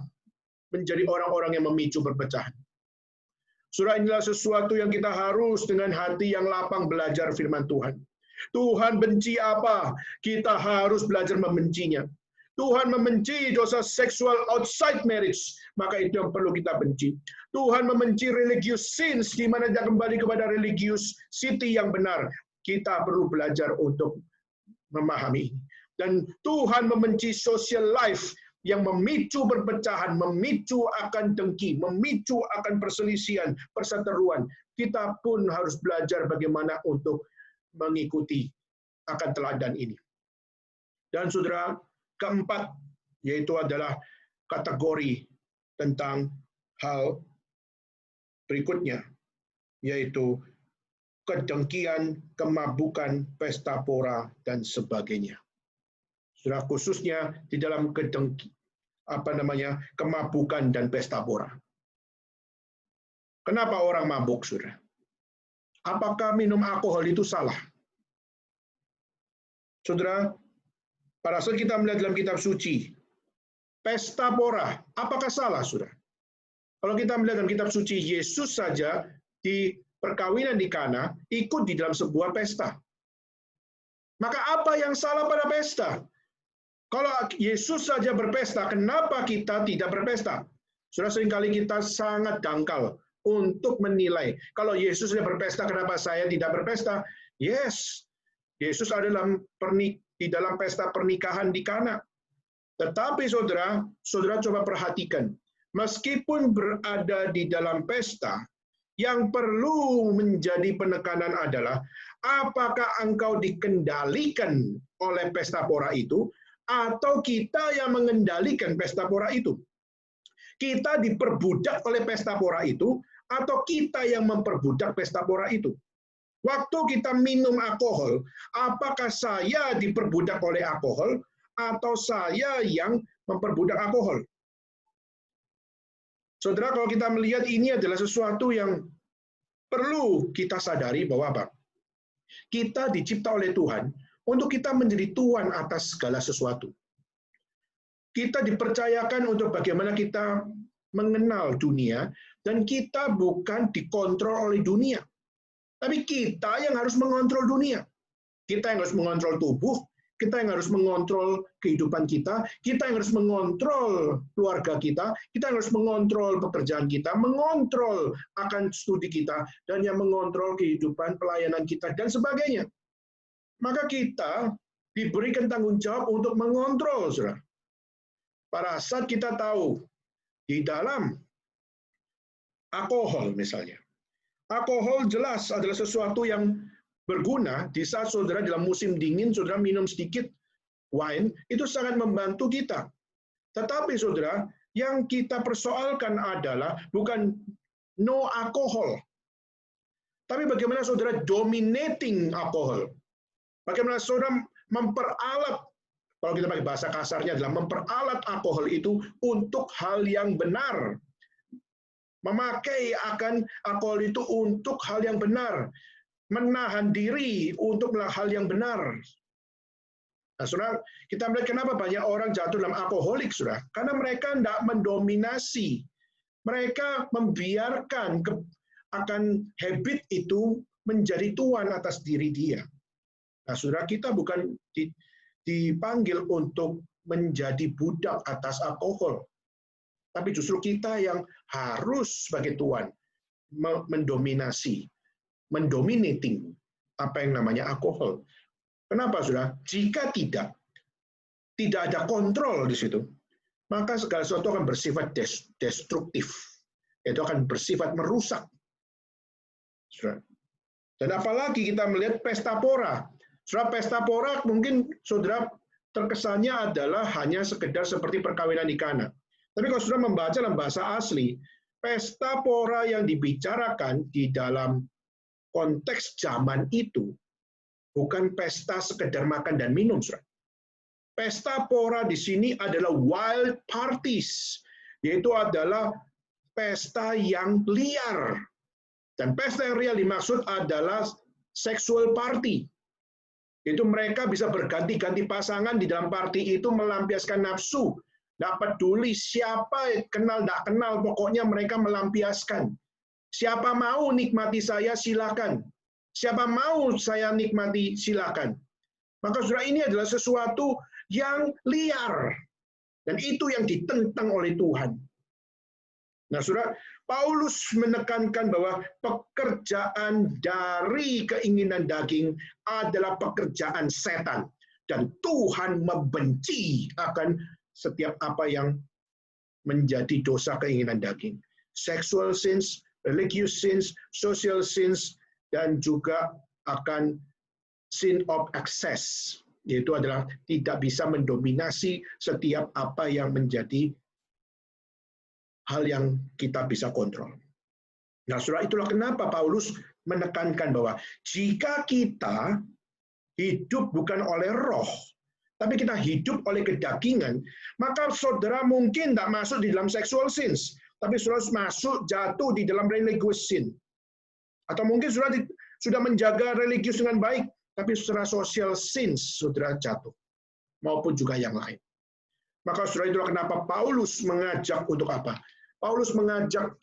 menjadi orang-orang yang memicu perpecahan? Saudara, inilah sesuatu yang kita harus dengan hati yang lapang belajar firman Tuhan. Tuhan benci apa? Kita harus belajar membencinya. Tuhan membenci dosa seksual outside marriage, maka itu yang perlu kita benci. Tuhan membenci religious sins, di mana dia kembali kepada religious city yang benar. Kita perlu belajar untuk memahami ini. Dan Tuhan membenci social life yang memicu perpecahan, memicu akan dengki, memicu akan perselisihan, perseteruan. Kita pun harus belajar bagaimana untuk mengikuti akan teladan ini. Dan saudara, keempat, yaitu adalah kategori tentang hal berikutnya, yaitu kedengkian, kemabukan, pesta pora, dan sebagainya. Saudara, khususnya di dalam kemabukan dan pesta pora. Kenapa orang mabuk, saudara? Apakah minum alkohol itu salah? Saudara, pada saat kita melihat dalam kitab suci, pesta pora, apakah salah, saudara? Kalau kita melihat dalam kitab suci, Yesus saja perkawinan di Kana ikut di dalam sebuah pesta. Maka apa yang salah pada pesta? Kalau Yesus saja berpesta, kenapa kita tidak berpesta? Sudah seringkali kita sangat dangkal untuk menilai. Kalau Yesus sudah berpesta, kenapa saya tidak berpesta? Yes, Yesus ada di dalam pesta pernikahan di Kana. Tetapi saudara coba perhatikan. Meskipun berada di dalam pesta, yang perlu menjadi penekanan adalah apakah engkau dikendalikan oleh pesta pora itu, atau kita yang mengendalikan pesta pora itu. Kita diperbudak oleh pesta pora itu, atau kita yang memperbudak pesta pora itu. Waktu kita minum alkohol, apakah saya diperbudak oleh alkohol, atau saya yang memperbudak alkohol? Saudara, kalau kita melihat ini adalah sesuatu yang perlu kita sadari bahwa apa? Kita dicipta oleh Tuhan untuk kita menjadi tuan atas segala sesuatu. Kita dipercayakan untuk bagaimana kita mengenal dunia, dan kita bukan dikontrol oleh dunia. Tapi kita yang harus mengontrol dunia. Kita yang harus mengontrol tubuh, kita yang harus mengontrol kehidupan kita yang harus mengontrol keluarga kita yang harus mengontrol pekerjaan kita, mengontrol akan studi kita, dan yang mengontrol kehidupan pelayanan kita, dan sebagainya. Maka kita diberikan tanggung jawab untuk mengontrol, saudara. Pada saat kita tahu, di dalam alkohol misalnya, alkohol jelas adalah sesuatu yang berguna di saat saudara dalam musim dingin, saudara minum sedikit wine, itu sangat membantu kita. Tetapi saudara, yang kita persoalkan adalah bukan no alkohol, tapi bagaimana saudara dominating alkohol. Bagaimana saudara memperalat, kalau kita pakai bahasa kasarnya adalah memperalat alkohol itu untuk hal yang benar. Memakai akan alkohol itu untuk hal yang benar. Menahan diri untuk melakukan hal yang benar. Nah, saudara, kita melihat kenapa banyak orang jatuh dalam alkoholik, saudara. Karena mereka tidak mendominasi. Mereka membiarkan akan habit itu menjadi tuan atas diri dia. Nah, saudara, kita bukan dipanggil untuk menjadi budak atas alkohol. Tapi justru kita yang harus sebagai tuan mendominating apa yang namanya alkohol. Kenapa, saudara? Jika tidak ada kontrol di situ, maka segala sesuatu akan bersifat destruktif. Itu akan bersifat merusak. Saudara. Dan apalagi kita melihat pesta pora. Saudara, pesta pora mungkin saudara terkesannya adalah hanya sekedar seperti perkawinan di Kana. Tapi kalau saudara membaca dalam bahasa asli, pesta pora yang dibicarakan di dalam konteks zaman itu bukan pesta sekedar makan dan minum, saudara. Pesta pora di sini adalah wild parties, yaitu adalah pesta yang liar. Dan pesta yang real dimaksud adalah sexual party. Itu mereka bisa berganti-ganti pasangan di dalam party itu, melampiaskan nafsu. Tidak peduli siapa kenal, tidak kenal, pokoknya mereka melampiaskan. Siapa mau nikmati saya, silakan. Siapa mau saya nikmati, silakan. Maka saudara, ini adalah sesuatu yang liar. Dan itu yang ditentang oleh Tuhan. Nah, saudara, Paulus menekankan bahwa pekerjaan dari keinginan daging adalah pekerjaan setan. Dan Tuhan membenci akan setiap apa yang menjadi dosa keinginan daging. Sexual sins, religious sins, social sins, dan juga akan sin of excess, yaitu adalah tidak bisa mendominasi setiap apa yang menjadi hal yang kita bisa kontrol. Nah, saudara, itulah kenapa Paulus menekankan bahwa jika kita hidup bukan oleh roh, tapi kita hidup oleh kedagingan, maka saudara mungkin tidak masuk di dalam sexual sins, tapi saudara masuk jatuh di dalam religious sin. Atau mungkin saudara sudah menjaga religius dengan baik, tapi secara social sins saudara jatuh, maupun juga yang lain. Maka saudara, itulah kenapa Paulus mengajak untuk apa? Paulus mengajak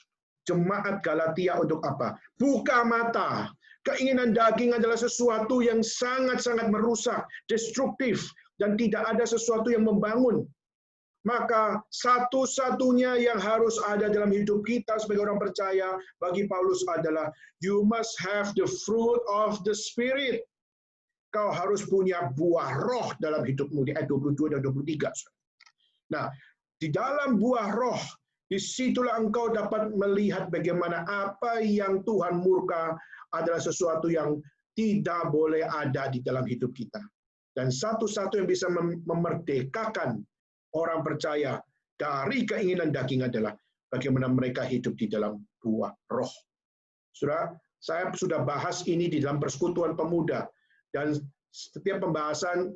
jemaat Galatia untuk apa? Buka mata. Keinginan daging adalah sesuatu yang sangat-sangat merusak, destruktif, dan tidak ada sesuatu yang membangun. Maka satu-satunya yang harus ada dalam hidup kita sebagai orang percaya bagi Paulus adalah you must have the fruit of the Spirit. Kau harus punya buah roh dalam hidupmu di ayat 22 dan 23. Nah, di dalam buah roh, disitulah engkau dapat melihat bagaimana apa yang Tuhan murka adalah sesuatu yang tidak boleh ada di dalam hidup kita. Dan satu-satu yang bisa memerdekakan orang percaya dari keinginan daging adalah bagaimana mereka hidup di dalam buah roh. Saudara, saya sudah bahas ini di dalam persekutuan pemuda, dan setiap pembahasan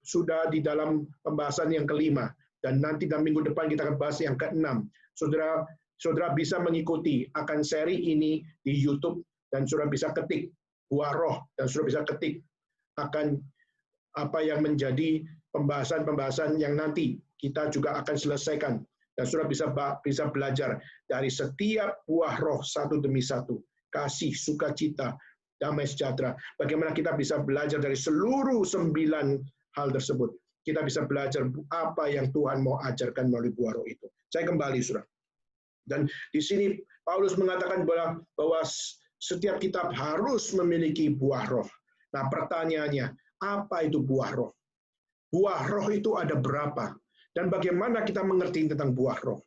sudah di dalam pembahasan yang kelima, dan nanti dalam minggu depan kita akan bahas yang keenam. Saudara bisa mengikuti akan seri ini di YouTube, dan saudara bisa ketik buah roh, dan saudara bisa ketik akan apa yang menjadi pembahasan-pembahasan yang nanti kita juga akan selesaikan. Dan saudara bisa belajar dari setiap buah roh satu demi satu. Kasih, sukacita, damai sejahtera. Bagaimana kita bisa belajar dari seluruh 9 hal tersebut. Kita bisa belajar apa yang Tuhan mau ajarkan melalui buah roh itu. Saya kembali, saudara. Dan di sini Paulus mengatakan bahwa setiap kitab harus memiliki buah roh. Nah, pertanyaannya, apa itu buah roh? Buah roh itu ada berapa? Dan bagaimana kita mengerti tentang buah roh?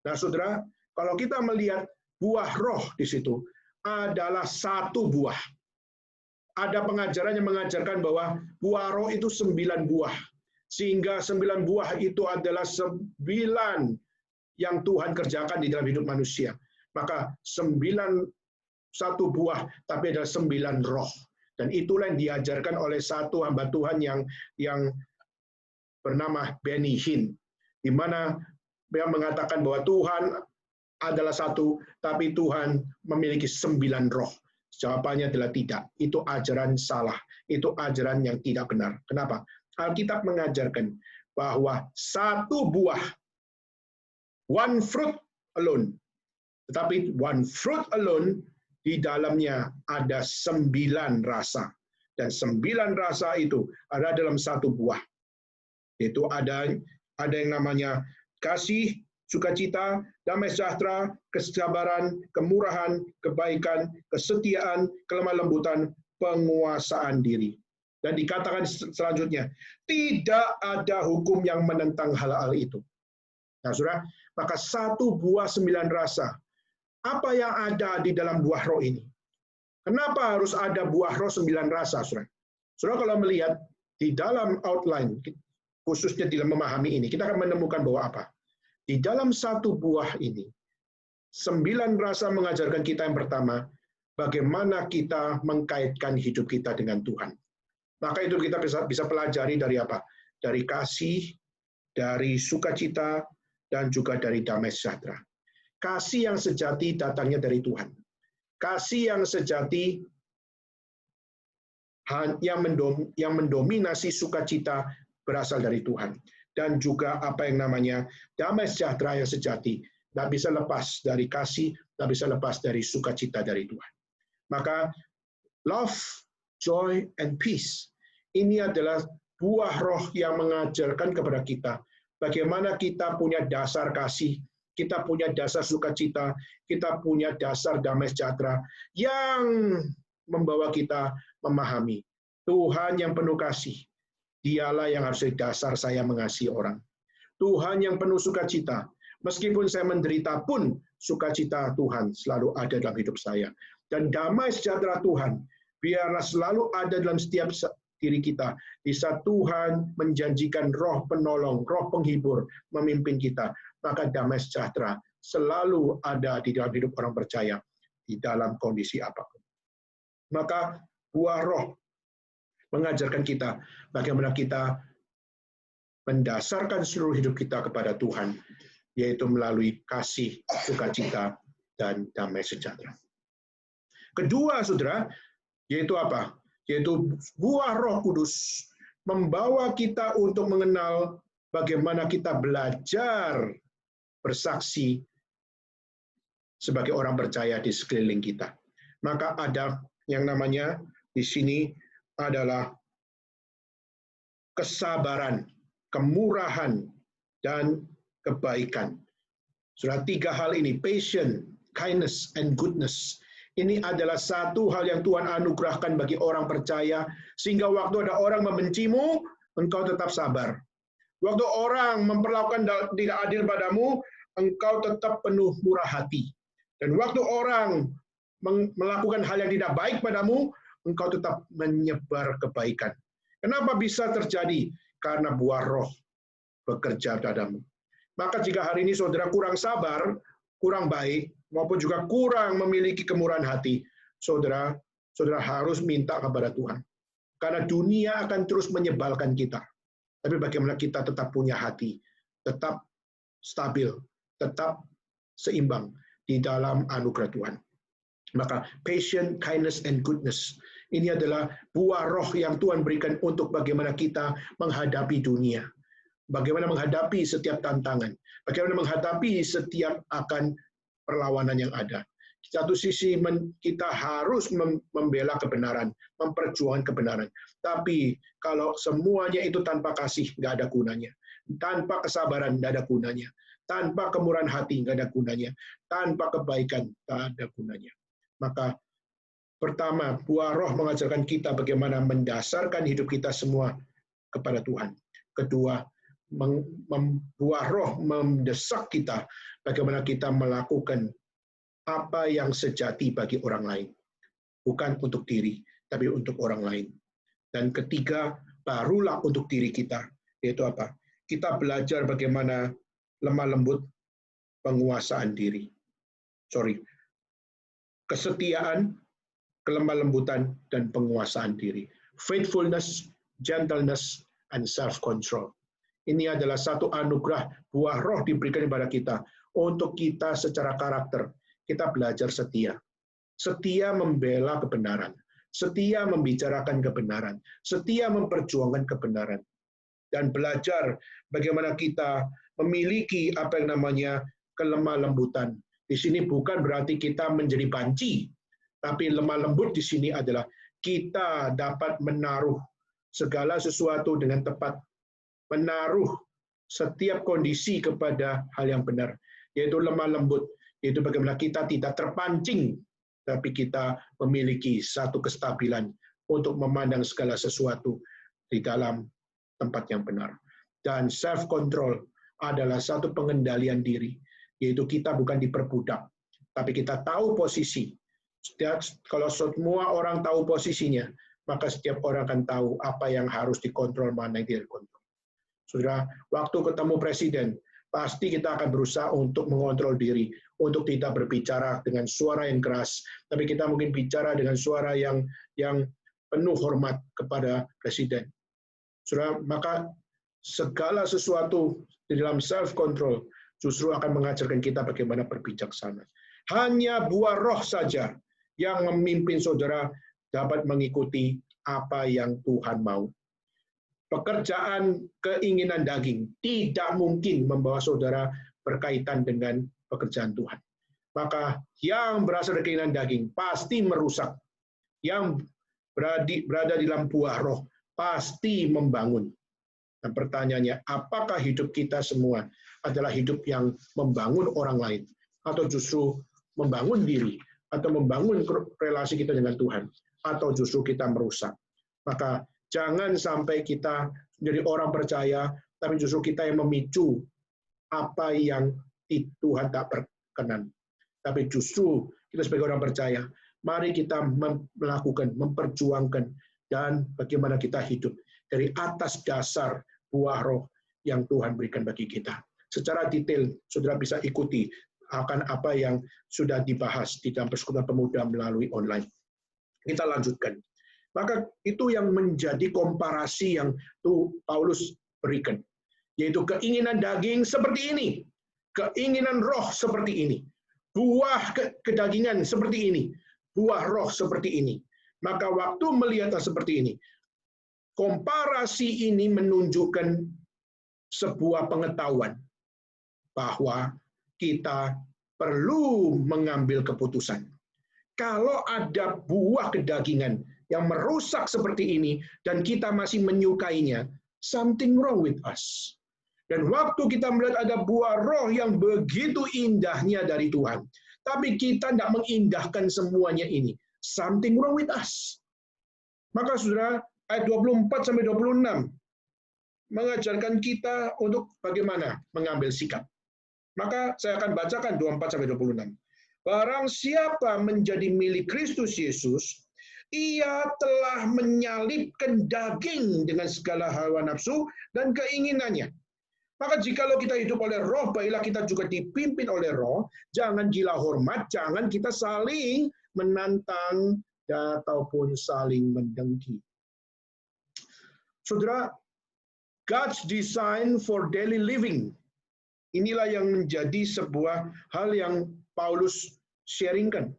Nah, saudara, kalau kita melihat buah roh di situ adalah satu buah. Ada pengajaran yang mengajarkan bahwa buah roh itu 9 buah. Sehingga 9 buah itu adalah 9 yang Tuhan kerjakan di dalam hidup manusia. Maka 1 buah, tapi ada 9 roh. Dan itulah yang diajarkan oleh satu hamba Tuhan yang bernama Benny Hinn, di mana dia mengatakan bahwa Tuhan adalah satu, tapi Tuhan memiliki 9 roh. Jawabannya adalah tidak. Itu ajaran salah. Itu ajaran yang tidak benar. Kenapa? Alkitab mengajarkan bahwa satu buah, one fruit alone, tetapi one fruit alone, di dalamnya ada 9 rasa. Dan 9 rasa itu ada dalam satu buah. Itu ada yang namanya kasih, sukacita, damai sejahtera, kesabaran, kemurahan, kebaikan, kesetiaan, kelemah lembutan, penguasaan diri. Dan dikatakan selanjutnya, tidak ada hukum yang menentang hal-hal itu. Nah, saudara, maka satu buah 9 rasa. Apa yang ada di dalam buah roh ini? Kenapa harus ada buah roh 9 rasa, saudara? Saudara, kalau melihat di dalam outline, khususnya dalam memahami ini, kita akan menemukan bahwa apa? Di dalam satu buah ini, 9 rasa mengajarkan kita yang pertama, bagaimana kita mengkaitkan hidup kita dengan Tuhan. Maka itu kita bisa pelajari dari apa? Dari kasih, dari sukacita, dan juga dari damai sejahtera. Kasih yang sejati datangnya dari Tuhan. Kasih yang sejati yang mendominasi sukacita berasal dari Tuhan. Dan juga apa yang namanya damai sejahtera yang sejati. Tidak bisa lepas dari kasih, tidak bisa lepas dari sukacita dari Tuhan. Maka love, joy, and peace. Ini adalah buah roh yang mengajarkan kepada kita bagaimana kita punya dasar kasih, kita punya dasar sukacita, kita punya dasar damai sejahtera yang membawa kita memahami Tuhan yang penuh kasih. Dialah yang harus jadi dasar saya mengasihi orang. Tuhan yang penuh sukacita. Meskipun saya menderita pun, sukacita Tuhan selalu ada dalam hidup saya. Dan damai sejahtera Tuhan, biarlah selalu ada dalam setiap diri kita. Di saat Tuhan menjanjikan roh penolong, roh penghibur, memimpin kita, maka damai sejahtera selalu ada di dalam hidup orang percaya, di dalam kondisi apapun. Maka buah roh mengajarkan kita bagaimana kita mendasarkan seluruh hidup kita kepada Tuhan, yaitu melalui kasih, sukacita, dan damai sejahtera. Kedua, saudara, yaitu apa? Yaitu buah Roh Kudus membawa kita untuk mengenal bagaimana kita belajar bersaksi sebagai orang percaya di sekeliling kita. Maka ada yang namanya di sini adalah kesabaran, kemurahan, dan kebaikan. Sudah 3 hal ini, patience, kindness, and goodness. Ini adalah satu hal yang Tuhan anugerahkan bagi orang percaya, sehingga waktu ada orang membencimu, engkau tetap sabar. Waktu orang memperlakukan tidak adil padamu, engkau tetap penuh murah hati. Dan waktu orang melakukan hal yang tidak baik padamu, engkau tetap menyebar kebaikan. Kenapa bisa terjadi? Karena buah roh bekerja padamu. Maka jika hari ini saudara kurang sabar, kurang baik, maupun juga kurang memiliki kemurahan hati, saudara harus minta kepada Tuhan. Karena dunia akan terus menyebalkan kita. Tapi bagaimana kita tetap punya hati, tetap stabil, tetap seimbang di dalam anugerah Tuhan. Maka patience, kindness, and goodness. Ini adalah buah roh yang Tuhan berikan untuk bagaimana kita menghadapi dunia. Bagaimana menghadapi setiap tantangan, bagaimana menghadapi setiap akan perlawanan yang ada. Di satu sisi kita harus membela kebenaran, memperjuangkan kebenaran. Tapi kalau semuanya itu tanpa kasih, nggak ada gunanya. Tanpa kesabaran, nggak ada gunanya. Tanpa kemurahan hati, nggak ada gunanya. Tanpa kebaikan, nggak ada gunanya. Maka pertama, buah roh mengajarkan kita bagaimana mendasarkan hidup kita semua kepada Tuhan. Kedua, buah roh mendesak kita bagaimana kita melakukan apa yang sejati bagi orang lain. Bukan untuk diri, tapi untuk orang lain. Dan ketiga, barulah untuk diri kita. Yaitu apa? Kita belajar bagaimana lemah lembut, penguasaan diri. Kesetiaan, kelemah lembutan, dan penguasaan diri. Faithfulness, gentleness, and self-control. Ini adalah satu anugerah buah roh diberikan kepada kita untuk kita secara karakter. Kita belajar setia. Setia membela kebenaran. Setia membicarakan kebenaran. Setia memperjuangkan kebenaran. Dan belajar bagaimana kita memiliki apa yang namanya kelemah lembutan. Di sini bukan berarti kita menjadi banci, tapi lemah lembut di sini adalah kita dapat menaruh segala sesuatu dengan tepat, menaruh setiap kondisi kepada hal yang benar, yaitu lemah lembut, yaitu bagaimana kita tidak terpancing, tapi kita memiliki satu kestabilan untuk memandang segala sesuatu di dalam tempat yang benar. Dan self-control adalah satu pengendalian diri, yaitu kita bukan diperbudak, tapi kita tahu posisi. Kalau semua orang tahu posisinya, maka setiap orang akan tahu apa yang harus dikontrol, mana yang tidak dikontrol. Saudara, waktu ketemu presiden, pasti kita akan berusaha untuk mengontrol diri, untuk tidak berbicara dengan suara yang keras, tapi kita mungkin bicara dengan suara yang penuh hormat kepada presiden. Saudara, maka segala sesuatu di dalam self-control justru akan mengajarkan kita bagaimana berbijaksana. Hanya buah roh saja yang memimpin saudara dapat mengikuti apa yang Tuhan mau. Pekerjaan keinginan daging tidak mungkin membawa saudara berkaitan dengan pekerjaan Tuhan. Maka yang berasal dari keinginan daging pasti merusak. Yang berada di dalam buah roh pasti membangun. Dan pertanyaannya, apakah hidup kita semua adalah hidup yang membangun orang lain? Atau justru membangun diri? Atau membangun relasi kita dengan Tuhan? Atau justru kita merusak? Maka jangan sampai kita menjadi orang percaya, tapi justru kita yang memicu apa yang Tuhan tak berkenan. Tapi justru kita sebagai orang percaya, mari kita melakukan, memperjuangkan, dan bagaimana kita hidup dari atas dasar buah roh yang Tuhan berikan bagi kita. Secara detail, saudara bisa ikuti akan apa yang sudah dibahas di dalam persekutuan pemuda melalui online. Kita lanjutkan. Maka itu yang menjadi komparasi yang Paulus berikan. Yaitu keinginan daging seperti ini. Keinginan roh seperti ini. Buah kedagingan seperti ini. Buah roh seperti ini. Maka waktu melihat seperti ini, komparasi ini menunjukkan sebuah pengetahuan bahwa kita perlu mengambil keputusan. Kalau ada buah kedagingan yang merusak seperti ini dan kita masih menyukainya, something wrong with us. Dan waktu kita melihat ada buah roh yang begitu indahnya dari Tuhan, tapi kita tidak mengindahkan semuanya ini, something wrong with us. Maka saudara, ayat 24-26 mengajarkan kita untuk bagaimana mengambil sikap. Maka saya akan bacakan 24-26. Barang siapa menjadi milik Kristus Yesus, ia telah menyalibkan daging dengan segala hawa nafsu dan keinginannya. Maka jikalau kita hidup oleh roh, baiklah kita juga dipimpin oleh roh. Jangan gila hormat, jangan kita saling menantang ataupun saling mendengki. Saudara, God's design for daily living. Inilah yang menjadi sebuah hal yang Paulus sharingkan.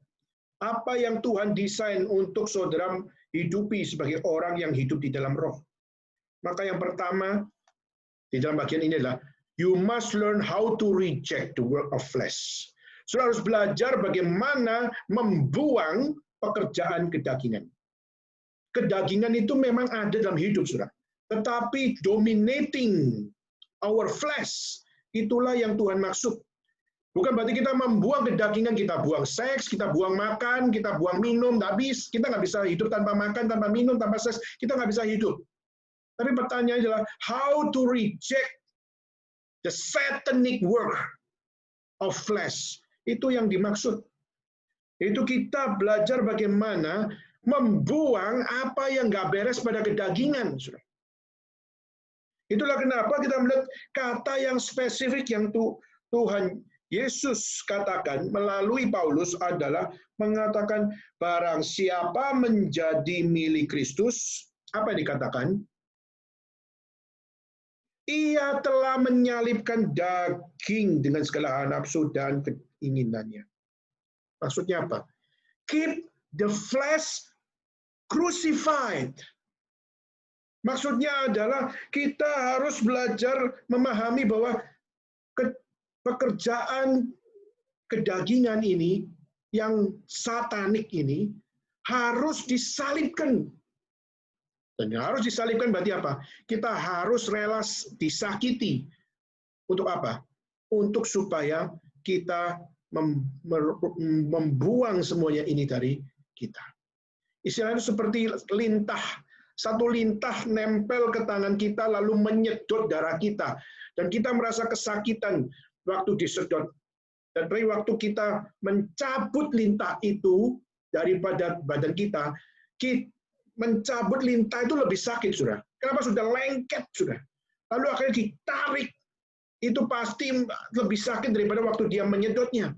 Apa yang Tuhan desain untuk saudara hidupi sebagai orang yang hidup di dalam roh. Maka yang pertama, di dalam bagian ini adalah, you must learn how to reject the work of flesh. Saudara harus belajar bagaimana membuang pekerjaan kedagingan. Kedagingan itu memang ada dalam hidup, saudara. Tetapi dominating our flesh, itulah yang Tuhan maksud. Bukan berarti kita membuang kedagingan, kita buang seks, kita buang makan, kita buang minum, kita nggak bisa hidup tanpa makan, tanpa minum, tanpa seks, kita nggak bisa hidup. Tapi pertanyaannya adalah, how to reject the satanic work of flesh. Itu yang dimaksud. Itu kita belajar bagaimana membuang apa yang nggak beres pada kedagingan. Itulah kenapa kita melihat kata yang spesifik yang Tuhan Yesus katakan melalui Paulus adalah mengatakan barang siapa menjadi milik Kristus, apa yang dikatakan? Ia telah menyalibkan daging dengan segala nafsu dan keinginannya. Maksudnya apa? Keep the flesh crucified. Maksudnya adalah kita harus belajar memahami bahwa pekerjaan kedagingan ini, yang satanik ini, harus disalibkan. Dan yang harus disalibkan berarti apa? Kita harus rela disakiti. Untuk apa? Untuk supaya kita membuang semuanya ini dari kita. Istilahnya seperti lintah. Satu lintah nempel ke tangan kita lalu menyedot darah kita. Dan kita merasa kesakitan waktu disedot. Dan waktu kita mencabut lintah itu daripada badan kita, mencabut lintah itu lebih sakit, sudah. Kenapa? Sudah lengket, sudah. Lalu akhirnya ditarik. Itu pasti lebih sakit daripada waktu dia menyedotnya.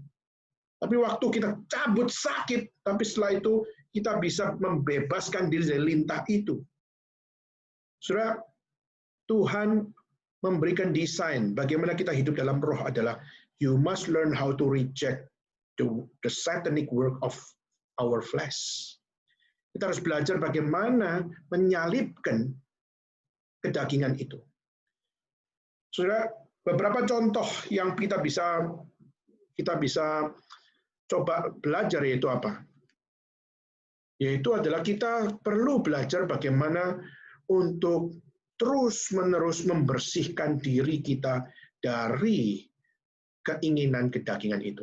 Tapi waktu kita cabut sakit, tapi setelah itu kita bisa membebaskan diri dari lintah itu. Saudara, Tuhan memberikan desain bagaimana kita hidup dalam roh adalah you must learn how to reject the satanic work of our flesh. Kita harus belajar bagaimana menyalibkan kedagingan itu. Saudara, beberapa contoh yang kita bisa coba belajar yaitu apa? Yaitu adalah kita perlu belajar bagaimana untuk terus-menerus membersihkan diri kita dari keinginan kedagingan itu.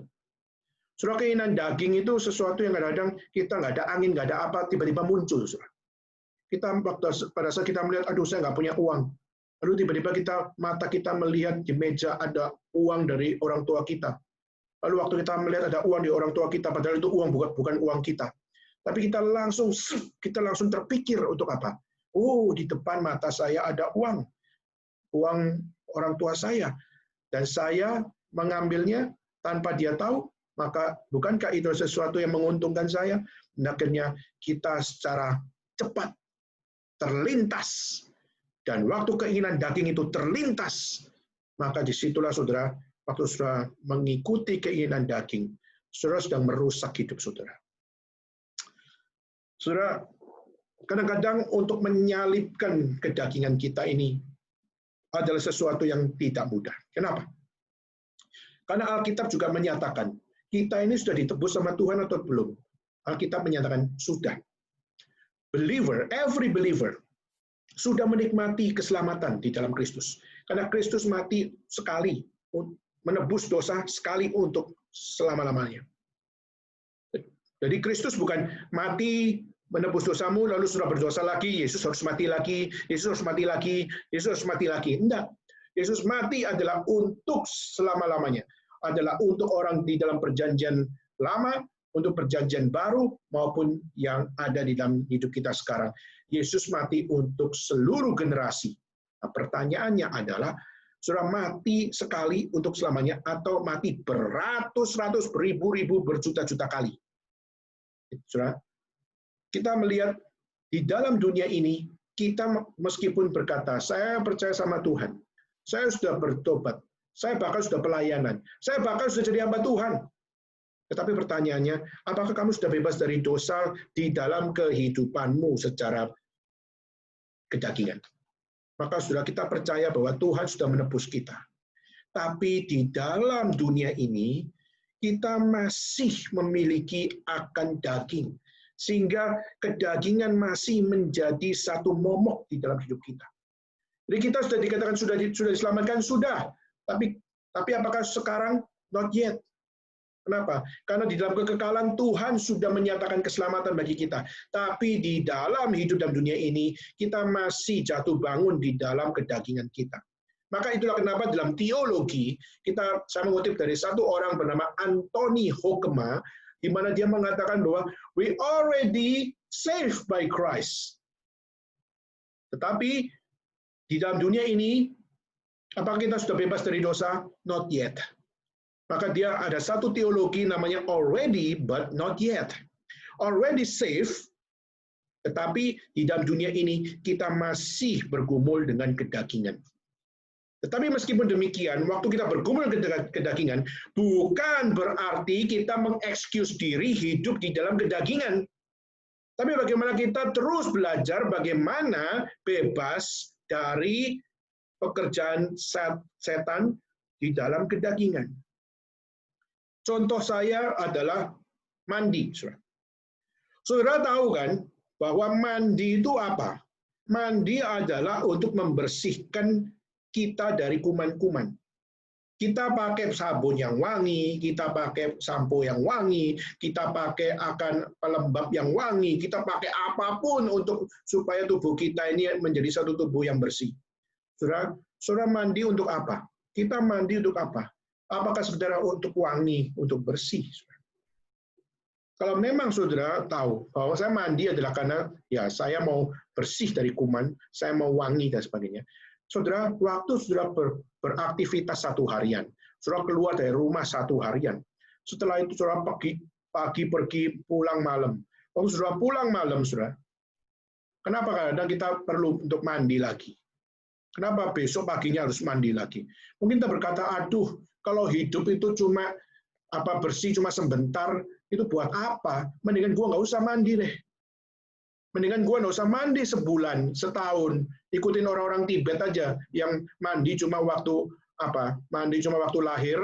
Saudara, keinginan daging itu sesuatu yang kadang-kadang kita nggak ada angin, nggak ada apa, tiba-tiba muncul. Saudara. Pada saat kita melihat, aduh saya nggak punya uang. Lalu tiba-tiba mata kita melihat di meja ada uang dari orang tua kita. Lalu waktu kita melihat ada uang di orang tua kita, padahal itu uang bukan uang kita. Tapi kita langsung terpikir untuk apa? Oh, di depan mata saya ada uang orang tua saya, dan saya mengambilnya tanpa dia tahu, maka bukankah itu sesuatu yang menguntungkan saya? Akhirnya kita secara cepat terlintas, dan waktu keinginan daging itu terlintas, maka disitulah saudara, waktu saudara mengikuti keinginan daging, saudara sedang merusak hidup saudara. Saudara, kadang-kadang untuk menyalibkan kedagingan kita ini adalah sesuatu yang tidak mudah. Kenapa? Karena Alkitab juga menyatakan kita ini sudah ditebus sama Tuhan atau belum? Alkitab menyatakan sudah. Believer, every believer, sudah menikmati keselamatan di dalam Kristus. Karena Kristus mati sekali, menebus dosa sekali untuk selama-lamanya. Jadi Kristus bukan mati menebus dosamu, lalu sudah berdosa lagi, Yesus harus mati lagi, Yesus harus mati lagi, Yesus harus mati lagi. Enggak. Yesus mati adalah untuk selama-lamanya. Adalah untuk orang di dalam perjanjian lama, untuk perjanjian baru, maupun yang ada di dalam hidup kita sekarang. Yesus mati untuk seluruh generasi. Nah, pertanyaannya adalah, sudah mati sekali untuk selamanya, atau mati beratus-ratus, beribu-ribu, berjuta-juta kali? Saudara, kita melihat di dalam dunia ini, kita meskipun berkata, saya percaya sama Tuhan, saya sudah bertobat, saya bahkan sudah pelayanan, saya bahkan sudah jadi hamba Tuhan. Tetapi pertanyaannya, apakah kamu sudah bebas dari dosa di dalam kehidupanmu secara kedagingan? Maka sudah kita percaya bahwa Tuhan sudah menebus kita. Tapi di dalam dunia ini, kita masih memiliki akan daging. Sehingga kedagingan masih menjadi satu momok di dalam hidup kita. Jadi kita sudah dikatakan sudah diselamatkan, sudah. Tapi apakah sekarang? Not yet. Kenapa? Karena di dalam kekekalan Tuhan sudah menyatakan keselamatan bagi kita. Tapi di dalam hidup dalam dunia ini, kita masih jatuh bangun di dalam kedagingan kita. Maka itulah kenapa dalam teologi, saya mengutip dari satu orang bernama Anthony Hoekema, di mana dia mengatakan bahwa we already saved by Christ. Tetapi di dalam dunia ini, apakah kita sudah bebas dari dosa? Not yet. Maka dia ada satu teologi namanya already but not yet. Already saved, tetapi di dalam dunia ini kita masih bergumul dengan kedagingan. Tetapi meskipun demikian, waktu kita bergumul kedagingan, bukan berarti kita mengexcuse diri hidup di dalam kedagingan. Tapi bagaimana kita terus belajar bagaimana bebas dari pekerjaan setan di dalam kedagingan. Contoh saya adalah mandi. Saudara tahu kan bahwa mandi itu apa? Mandi adalah untuk membersihkan kita dari kuman-kuman. Kita pakai sabun yang wangi, kita pakai sampo yang wangi, kita pakai akan pelembab yang wangi, kita pakai apapun untuk supaya tubuh kita ini menjadi satu tubuh yang bersih. Saudara mandi untuk apa? Kita mandi untuk apa? Apakah saudara untuk wangi, untuk bersih? Kalau memang saudara tahu bahwa saya mandi adalah karena ya saya mau bersih dari kuman, saya mau wangi dan sebagainya. Saudara, waktu saudara beraktivitas satu harian, saudara keluar dari rumah satu harian. Setelah itu saudara pagi pergi, pulang malam. Waktu saudara pulang malam, saudara, kenapa kadang kita perlu untuk mandi lagi? Kenapa besok paginya harus mandi lagi? Mungkin kita berkata, aduh, kalau hidup itu cuma bersih cuma sebentar, itu buat apa? Mendingan gua nggak usah mandi deh. Mendingan gua nggak usah mandi sebulan, setahun, ikutin orang-orang Tibet aja yang mandi cuma waktu Mandi cuma waktu lahir,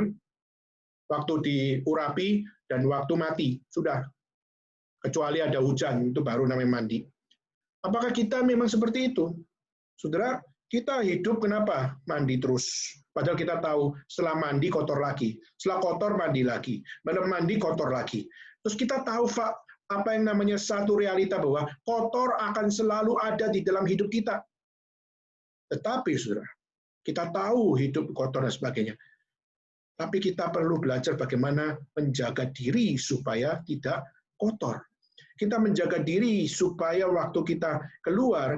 waktu diurapi, dan waktu mati. Sudah. Kecuali ada hujan, itu baru namanya mandi. Apakah kita memang seperti itu? Saudara, kita hidup kenapa mandi terus? Padahal kita tahu setelah mandi kotor lagi, setelah kotor mandi lagi, mandi kotor lagi. Terus kita tahu apa yang namanya satu realita bahwa kotor akan selalu ada di dalam hidup kita. Tetapi saudara, kita tahu hidup kotor dan sebagainya. Tapi kita perlu belajar bagaimana menjaga diri supaya tidak kotor. Kita menjaga diri supaya waktu kita keluar,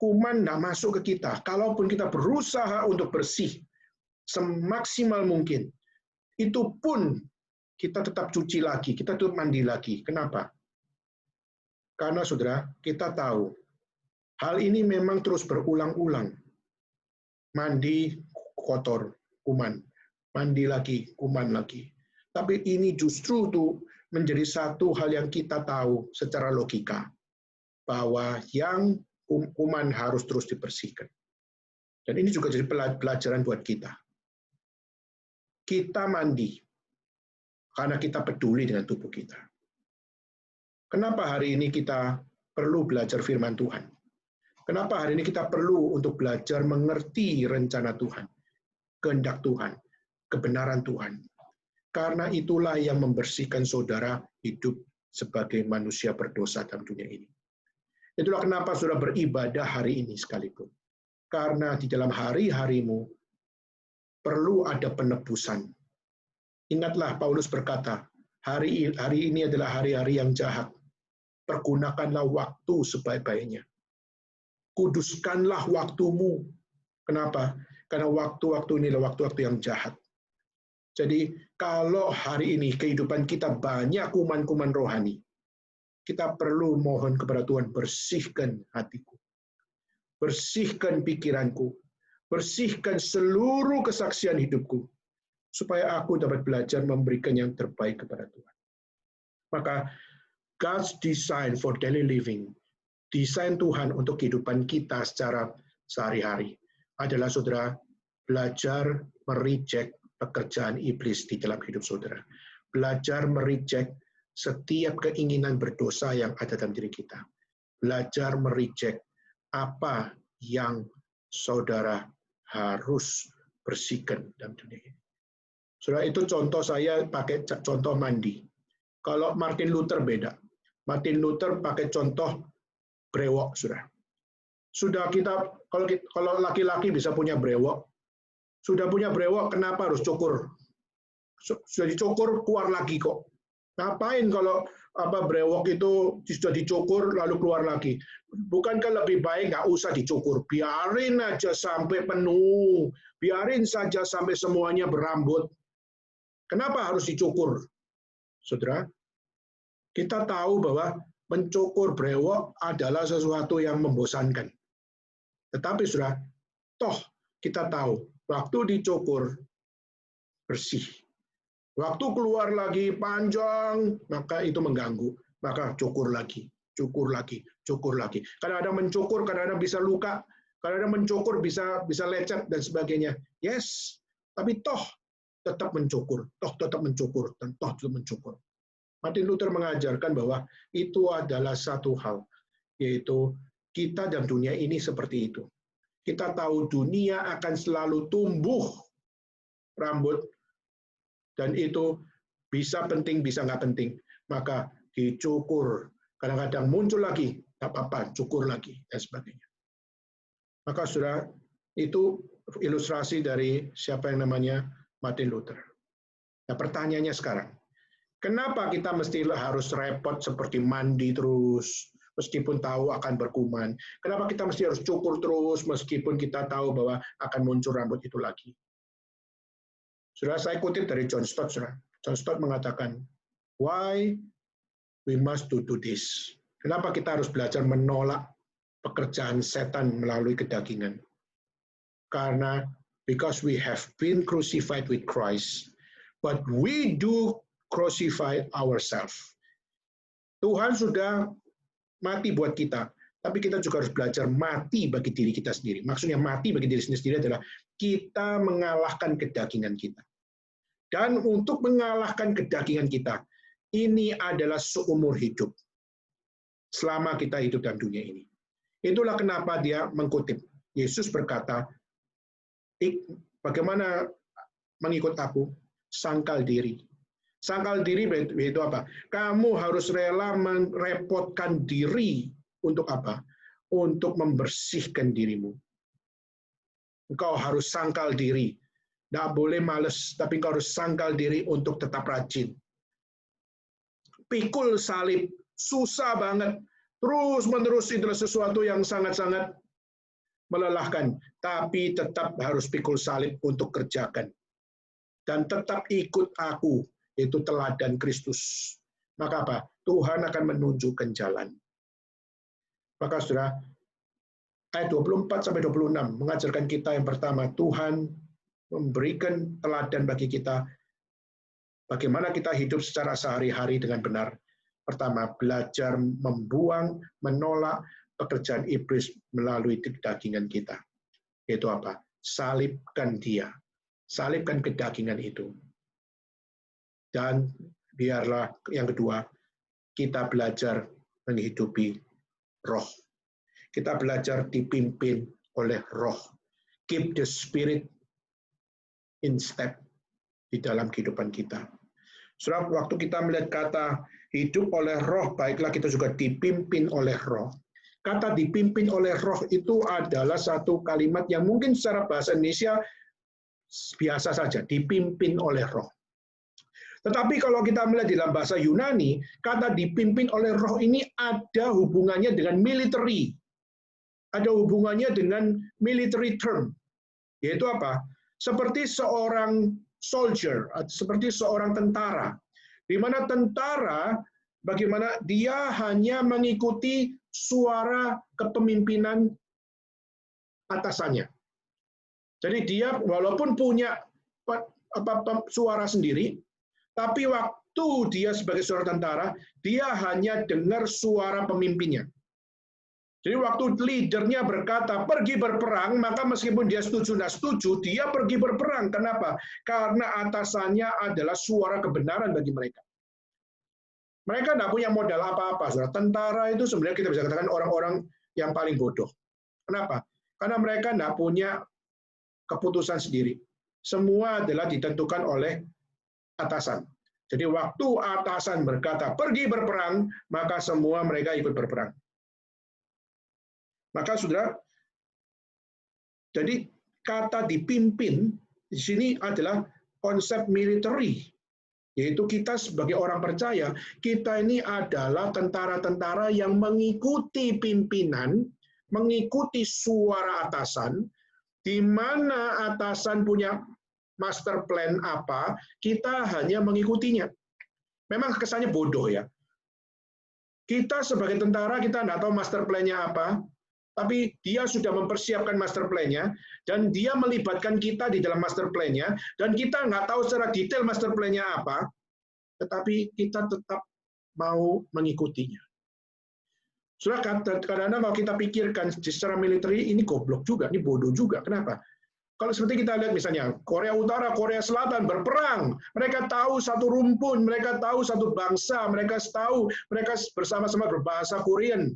kuman tidak masuk ke kita. Kalaupun kita berusaha untuk bersih, semaksimal mungkin, itu pun kita tetap cuci lagi, kita tetap mandi lagi. Kenapa? Karena saudara, kita tahu hal ini memang terus berulang-ulang. Mandi kotor, kuman. Mandi lagi, kuman lagi. Tapi ini justru tuh menjadi satu hal yang kita tahu secara logika. Bahwa yang kuman harus terus dibersihkan. Dan ini juga jadi pelajaran buat kita. Kita mandi. karena kita peduli dengan tubuh kita. Kenapa hari ini kita perlu belajar firman Tuhan? Kenapa hari ini kita perlu untuk belajar mengerti rencana Tuhan, kehendak Tuhan, kebenaran Tuhan? Karena itulah yang membersihkan saudara hidup sebagai manusia berdosa dalam dunia ini. Itulah kenapa saudara beribadah hari ini sekalipun. Karena di dalam hari-harimu perlu ada penebusan. Ingatlah Paulus berkata, hari ini adalah hari-hari yang jahat. Pergunakanlah waktu sebaik-baiknya. Kuduskanlah waktumu. Kenapa? Karena waktu-waktu ini adalah waktu-waktu yang jahat. Jadi kalau hari ini kehidupan kita banyak kuman-kuman rohani, kita perlu mohon kepada Tuhan, bersihkan hatiku, bersihkan pikiranku, bersihkan seluruh kesaksian hidupku, supaya aku dapat belajar memberikan yang terbaik kepada Tuhan. Maka God's design for daily living, desain Tuhan untuk kehidupan kita secara sehari-hari adalah saudara belajar mereject pekerjaan iblis di dalam hidup saudara. Belajar mereject setiap keinginan berdosa yang ada dalam diri kita. Belajar mereject apa yang saudara harus bersihkan dalam dunia ini. Saudara, itu contoh saya pakai contoh mandi. Kalau Martin Luther beda. Martin Luther pakai contoh brewok, saudara. Sudah kita, kalau laki-laki bisa punya brewok, sudah punya brewok, kenapa harus cukur? Sudah dicukur, keluar lagi kok. Ngapain kalau brewok itu sudah dicukur lalu keluar lagi? Bukankah lebih baik nggak usah dicukur? Biarin aja sampai penuh, biarin saja sampai semuanya berambut. Kenapa harus dicukur? Saudara, kita tahu bahwa mencukur brewok adalah sesuatu yang membosankan. Tetapi saudara, toh kita tahu, waktu dicukur bersih. Waktu keluar lagi panjang, maka itu mengganggu. Maka cukur lagi, cukur lagi, cukur lagi. Kadang-kadang mencukur, kadang-kadang bisa luka, kadang-kadang mencukur bisa lecet dan sebagainya. Yes, tapi toh tetap mencukur, dan toh tetap mencukur. Martin Luther mengajarkan bahwa itu adalah satu hal, yaitu kita dalam dunia ini seperti itu. Kita tahu dunia akan selalu tumbuh rambut, dan itu bisa penting, bisa nggak penting. Maka dicukur. Kadang-kadang muncul lagi, tak apa-apa, cukur lagi, dan sebagainya. Maka saudara, itu ilustrasi dari siapa yang namanya Martin Luther. Nah, pertanyaannya sekarang, kenapa kita mesti harus repot seperti mandi terus, meskipun tahu akan berkuman? Kenapa kita mesti harus cukur terus, meskipun kita tahu bahwa akan muncul rambut itu lagi? Saudara, saya kutip dari John Stott. Saudara. John Stott mengatakan, why we must do this? Kenapa kita harus belajar menolak pekerjaan setan melalui kedagingan? Karena because we have been crucified with Christ, but we do crucify ourselves. Tuhan sudah mati buat kita, tapi kita juga harus belajar mati bagi diri kita sendiri. Maksudnya mati bagi diri sendiri adalah kita mengalahkan kedagingan kita. Dan untuk mengalahkan kedagingan kita, ini adalah seumur hidup. Selama kita hidup dalam dunia ini. Itulah kenapa dia mengkutip. Yesus berkata, bagaimana mengikut aku? Sangkal diri. Sangkal diri itu apa? Kamu harus rela merepotkan diri untuk apa? Untuk membersihkan dirimu. Engkau harus sangkal diri. Tidak boleh males, tapi engkau harus sangkal diri untuk tetap rajin. Pikul salib, susah banget. Terus-menerus itulah sesuatu yang sangat-sangat melelahkan. Tapi tetap harus pikul salib untuk kerjakan. Dan tetap ikut aku, itu teladan Kristus. Maka apa? Tuhan akan menunjukkan jalan. Maka saudara, ayat 24-26 mengajarkan kita yang pertama, Tuhan memberikan teladan bagi kita bagaimana kita hidup secara sehari-hari dengan benar. Pertama, belajar membuang, menolak pekerjaan iblis melalui kedagingan kita. Yaitu apa? Salibkan dia. Salibkan kedagingan itu. Dan biarlah yang kedua, kita belajar menghidupi roh. Kita belajar dipimpin oleh roh. Keep the spirit in step di dalam kehidupan kita. Saudara, waktu kita melihat kata hidup oleh roh, baiklah kita juga dipimpin oleh roh. Kata dipimpin oleh roh itu adalah satu kalimat yang mungkin secara bahasa Indonesia biasa saja, dipimpin oleh roh. Tetapi kalau kita melihat di dalam bahasa Yunani, kata dipimpin oleh roh ini ada hubungannya dengan military. Ada hubungannya dengan military term. Yaitu apa? Seperti seorang soldier, seperti seorang tentara. Di mana tentara, bagaimana dia hanya mengikuti suara kepemimpinan atasannya. Jadi dia walaupun punya suara sendiri, tapi waktu dia sebagai seorang tentara, dia hanya dengar suara pemimpinnya. Jadi waktu leadernya berkata, pergi berperang, maka meskipun dia setuju tidak setuju, dia pergi berperang. Kenapa? Karena atasannya adalah suara kebenaran bagi mereka. Mereka tidak punya modal apa-apa. Tentara itu sebenarnya kita bisa katakan orang-orang yang paling bodoh. Kenapa? Karena mereka tidak punya keputusan sendiri. Semua adalah ditentukan oleh atasan. Jadi waktu atasan berkata pergi berperang, maka semua mereka ikut berperang. Maka saudara, jadi kata dipimpin di sini adalah konsep military, yaitu kita sebagai orang percaya, kita ini adalah tentara-tentara yang mengikuti pimpinan, mengikuti suara atasan, di mana atasan punya master plan apa, kita hanya mengikutinya. Memang kesannya bodoh ya. Kita sebagai tentara, kita tidak tahu master plan-nya apa, tapi dia sudah mempersiapkan master plan-nya, dan dia melibatkan kita di dalam master plan-nya, dan kita nggak tahu secara detail master plan-nya apa, tetapi kita tetap mau mengikutinya. Sudah kadang-kadang kalau kita pikirkan secara militer ini goblok juga, ini bodoh juga. Kenapa? Kalau seperti kita lihat misalnya Korea Utara, Korea Selatan berperang, mereka tahu satu rumpun, mereka tahu satu bangsa, mereka tahu mereka bersama-sama berbahasa Korean.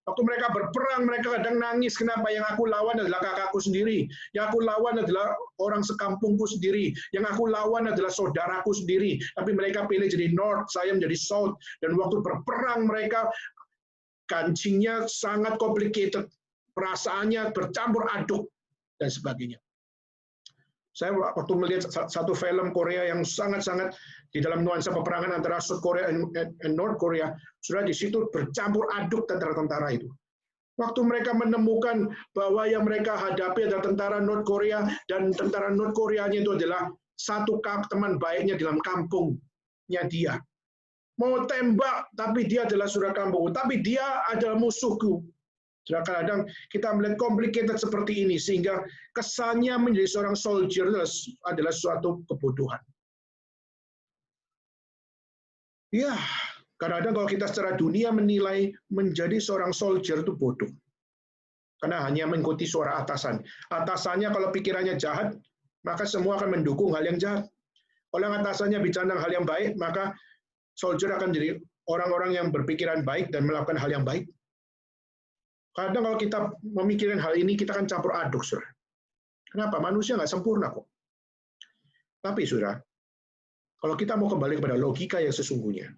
Waktu mereka berperang, mereka kadang nangis. Kenapa? Yang aku lawan adalah kakakku sendiri. Yang aku lawan adalah orang sekampungku sendiri. Yang aku lawan adalah saudaraku sendiri. Tapi mereka pilih jadi North, saya menjadi South. Dan waktu berperang mereka kancingnya sangat complicated. Perasaannya bercampur aduk. Dan sebagainya. Saya waktu melihat satu film Korea yang sangat-sangat di dalam nuansa peperangan antara South Korea dan North Korea, sudah di situ bercampur aduk tentara-tentara itu. Waktu mereka menemukan bahwa yang mereka hadapi adalah tentara North Korea, dan tentara North Koreanya itu adalah satu teman baiknya dalam kampungnya dia. Mau tembak, tapi dia adalah saudara kampung, tapi dia adalah musuhku. Kadang-kadang kita melihat complicated seperti ini, sehingga kesannya menjadi seorang soldier adalah suatu kebodohan. Ya, kadang-kadang kalau kita secara dunia menilai menjadi seorang soldier itu bodoh. Karena hanya mengikuti suara atasan. Atasannya kalau pikirannya jahat, maka semua akan mendukung hal yang jahat. Kalau atasannya bicara hal yang baik, maka soldier akan jadi orang-orang yang berpikiran baik dan melakukan hal yang baik. Kadang kalau kita memikirkan hal ini, kita akan campur aduk, saudara. Kenapa? Manusia nggak sempurna kok. Tapi, saudara, kalau kita mau kembali kepada logika yang sesungguhnya,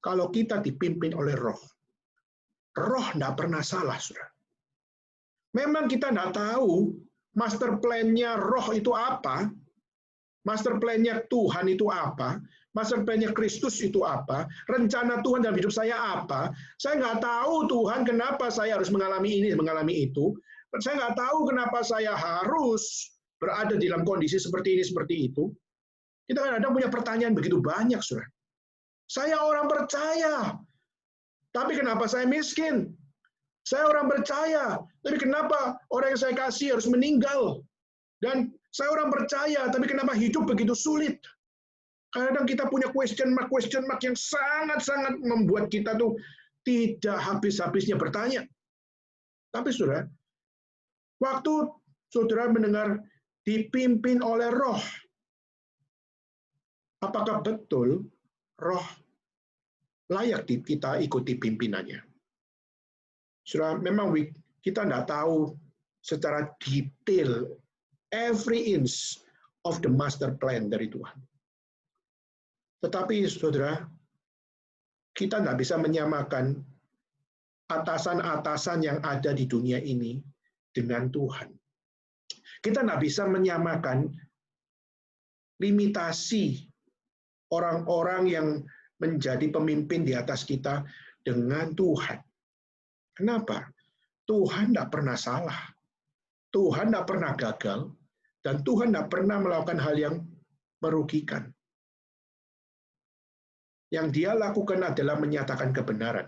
kalau kita dipimpin oleh roh nggak pernah salah, saudara. Memang kita nggak tahu master plan-nya roh itu apa, master plan-nya Tuhan itu apa, master plan-nya Kristus itu apa, rencana Tuhan dalam hidup saya apa. Saya nggak tahu Tuhan kenapa saya harus mengalami ini, mengalami itu. Saya nggak tahu kenapa saya harus berada dalam kondisi seperti ini, seperti itu. Kita kadang-kadang punya pertanyaan begitu banyak, saudara. Saya orang percaya, tapi kenapa saya miskin? Saya orang percaya, tapi kenapa orang yang saya kasih harus meninggal? Dan saya orang percaya, tapi kenapa hidup begitu sulit? Kadang kita punya question mark yang sangat-sangat membuat kita tuh tidak habis-habisnya bertanya. Tapi saudara, waktu saudara mendengar dipimpin oleh roh, Apakah betul roh layak kita ikuti pimpinannya? Saudara, memang kita tidak tahu secara detail every inch of the master plan dari Tuhan. Tetapi saudara, kita tidak bisa menyamakan atasan-atasan yang ada di dunia ini dengan Tuhan. Kita tidak bisa menyamakan limitasi orang-orang yang menjadi pemimpin di atas kita dengan Tuhan. Kenapa? Tuhan tidak pernah salah. Tuhan tidak pernah gagal. Dan Tuhan tidak pernah melakukan hal yang merugikan. Yang dia lakukan adalah menyatakan kebenaran.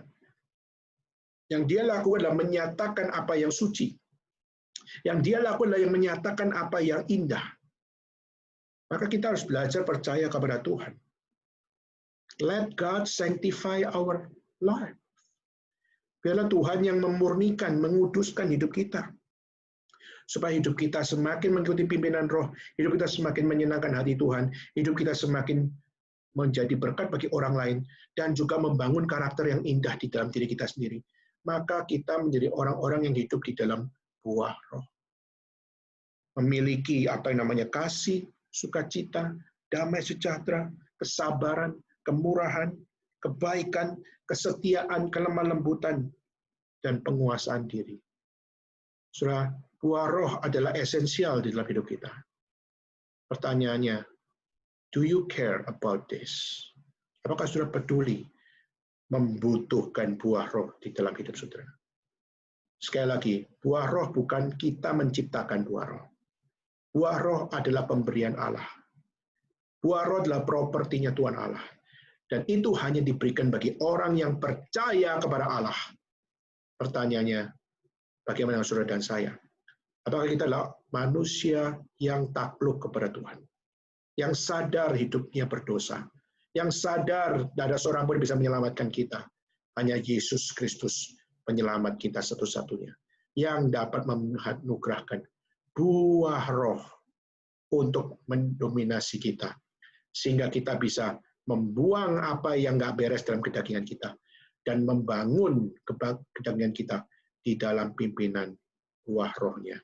Yang dia lakukan adalah menyatakan apa yang suci. Yang dia lakukan adalah yang menyatakan apa yang indah. Maka kita harus belajar percaya kepada Tuhan. Let God sanctify our life. Biarlah Tuhan yang memurnikan, menguduskan hidup kita. Supaya hidup kita semakin mengikuti pimpinan roh, hidup kita semakin menyenangkan hati Tuhan, hidup kita semakin menjadi berkat bagi orang lain, dan juga membangun karakter yang indah di dalam diri kita sendiri. Maka kita menjadi orang-orang yang hidup di dalam buah roh. Memiliki apa yang namanya kasih, sukacita, damai sejahtera, kesabaran, kemurahan, kebaikan, kesetiaan, kelemah lembutan, dan penguasaan diri. Saudara, buah roh adalah esensial di dalam hidup kita. Pertanyaannya, do you care about this? Apakah saudara peduli membutuhkan buah roh di dalam hidup saudara? Sekali lagi, buah roh bukan kita menciptakan buah roh. Buah roh adalah pemberian Allah. Buah roh adalah propertinya Tuhan Allah. Dan itu hanya diberikan bagi orang yang percaya kepada Allah. Pertanyaannya, bagaimana saudara dan saya? Apakah kita adalah manusia yang takluk kepada Tuhan? Yang sadar hidupnya berdosa. Yang sadar tidak ada seorang pun yang bisa menyelamatkan kita. Hanya Yesus Kristus, penyelamat kita satu-satunya. Yang dapat menganugerahkan buah roh untuk mendominasi kita. Sehingga kita bisa membuang apa yang nggak beres dalam kedagingan kita. Dan membangun kedagingan kita di dalam pimpinan buah rohnya.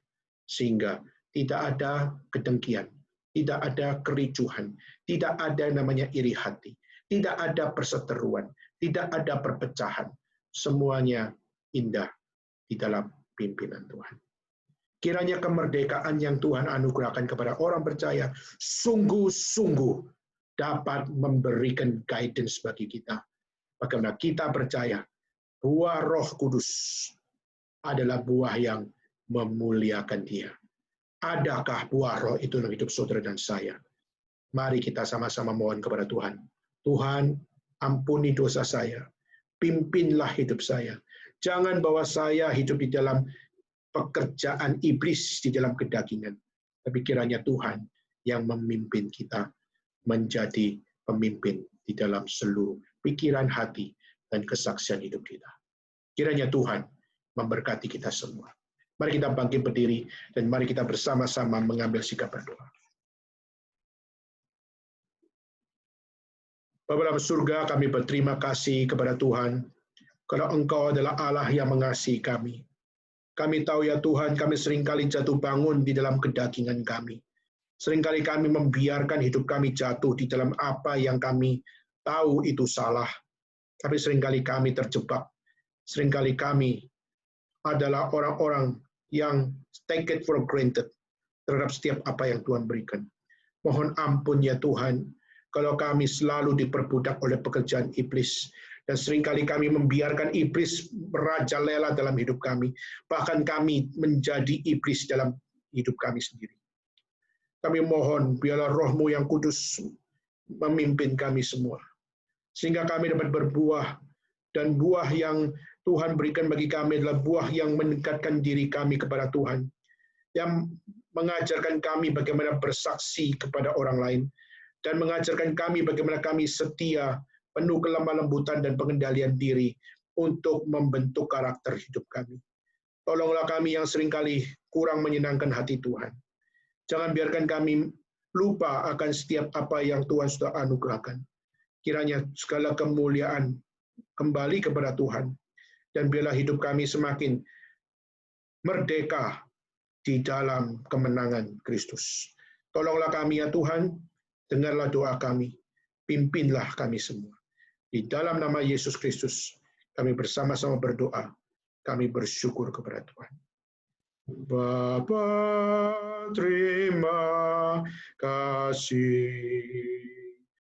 Sehingga tidak ada kedengkian, tidak ada kericuhan, tidak ada namanya iri hati, tidak ada perseteruan, tidak ada perpecahan. Semuanya indah di dalam pimpinan Tuhan. Kiranya kemerdekaan yang Tuhan anugerahkan kepada orang percaya sungguh-sungguh dapat memberikan guidance bagi kita. Bagaimana kita percaya buah Roh Kudus adalah buah yang memuliakan Dia. Adakah buah roh itu dalam hidup saudara dan saya? Mari kita sama-sama mohon kepada Tuhan. Tuhan, ampuni dosa saya. Pimpinlah hidup saya. Jangan bawa saya hidup di dalam pekerjaan iblis di dalam kedagingan. Tapi kiranya Tuhan yang memimpin kita menjadi pemimpin di dalam seluruh pikiran, hati, dan kesaksian hidup kita. Kiranya Tuhan memberkati kita semua. Mari kita bangkit berdiri dan mari kita bersama-sama mengambil sikap berdoa. Bapa dalam surga, kami berterima kasih kepada Tuhan karena Engkau adalah Allah yang mengasihi kami. Kami tahu ya Tuhan, kami seringkali jatuh bangun di dalam kedagingan kami. Seringkali kami membiarkan hidup kami jatuh di dalam apa yang kami tahu itu salah. Tapi seringkali kami terjebak. Seringkali kami adalah orang-orang yang take it for granted terhadap setiap apa yang Tuhan berikan. Mohon ampun ya Tuhan, kalau kami selalu diperbudak oleh pekerjaan iblis, dan seringkali kami membiarkan iblis merajalela dalam hidup kami, bahkan kami menjadi iblis dalam hidup kami sendiri. Kami mohon, biarlah Roh-Mu yang kudus memimpin kami semua, sehingga kami dapat berbuah, dan buah yang Tuhan berikan bagi kami adalah buah yang mendekatkan diri kami kepada Tuhan, yang mengajarkan kami bagaimana bersaksi kepada orang lain, dan mengajarkan kami bagaimana kami setia, penuh kelemah lembutan dan pengendalian diri untuk membentuk karakter hidup kami. Tolonglah kami yang seringkali kurang menyenangkan hati Tuhan. Jangan biarkan kami lupa akan setiap apa yang Tuhan sudah anugerahkan. Kiranya segala kemuliaan kembali kepada Tuhan, dan biarlah hidup kami semakin merdeka di dalam kemenangan Kristus. Tolonglah kami ya Tuhan, dengarlah doa kami, pimpinlah kami semua. Di dalam nama Yesus Kristus, kami bersama-sama berdoa, kami bersyukur kepada Tuhan. Bapa, terima kasih.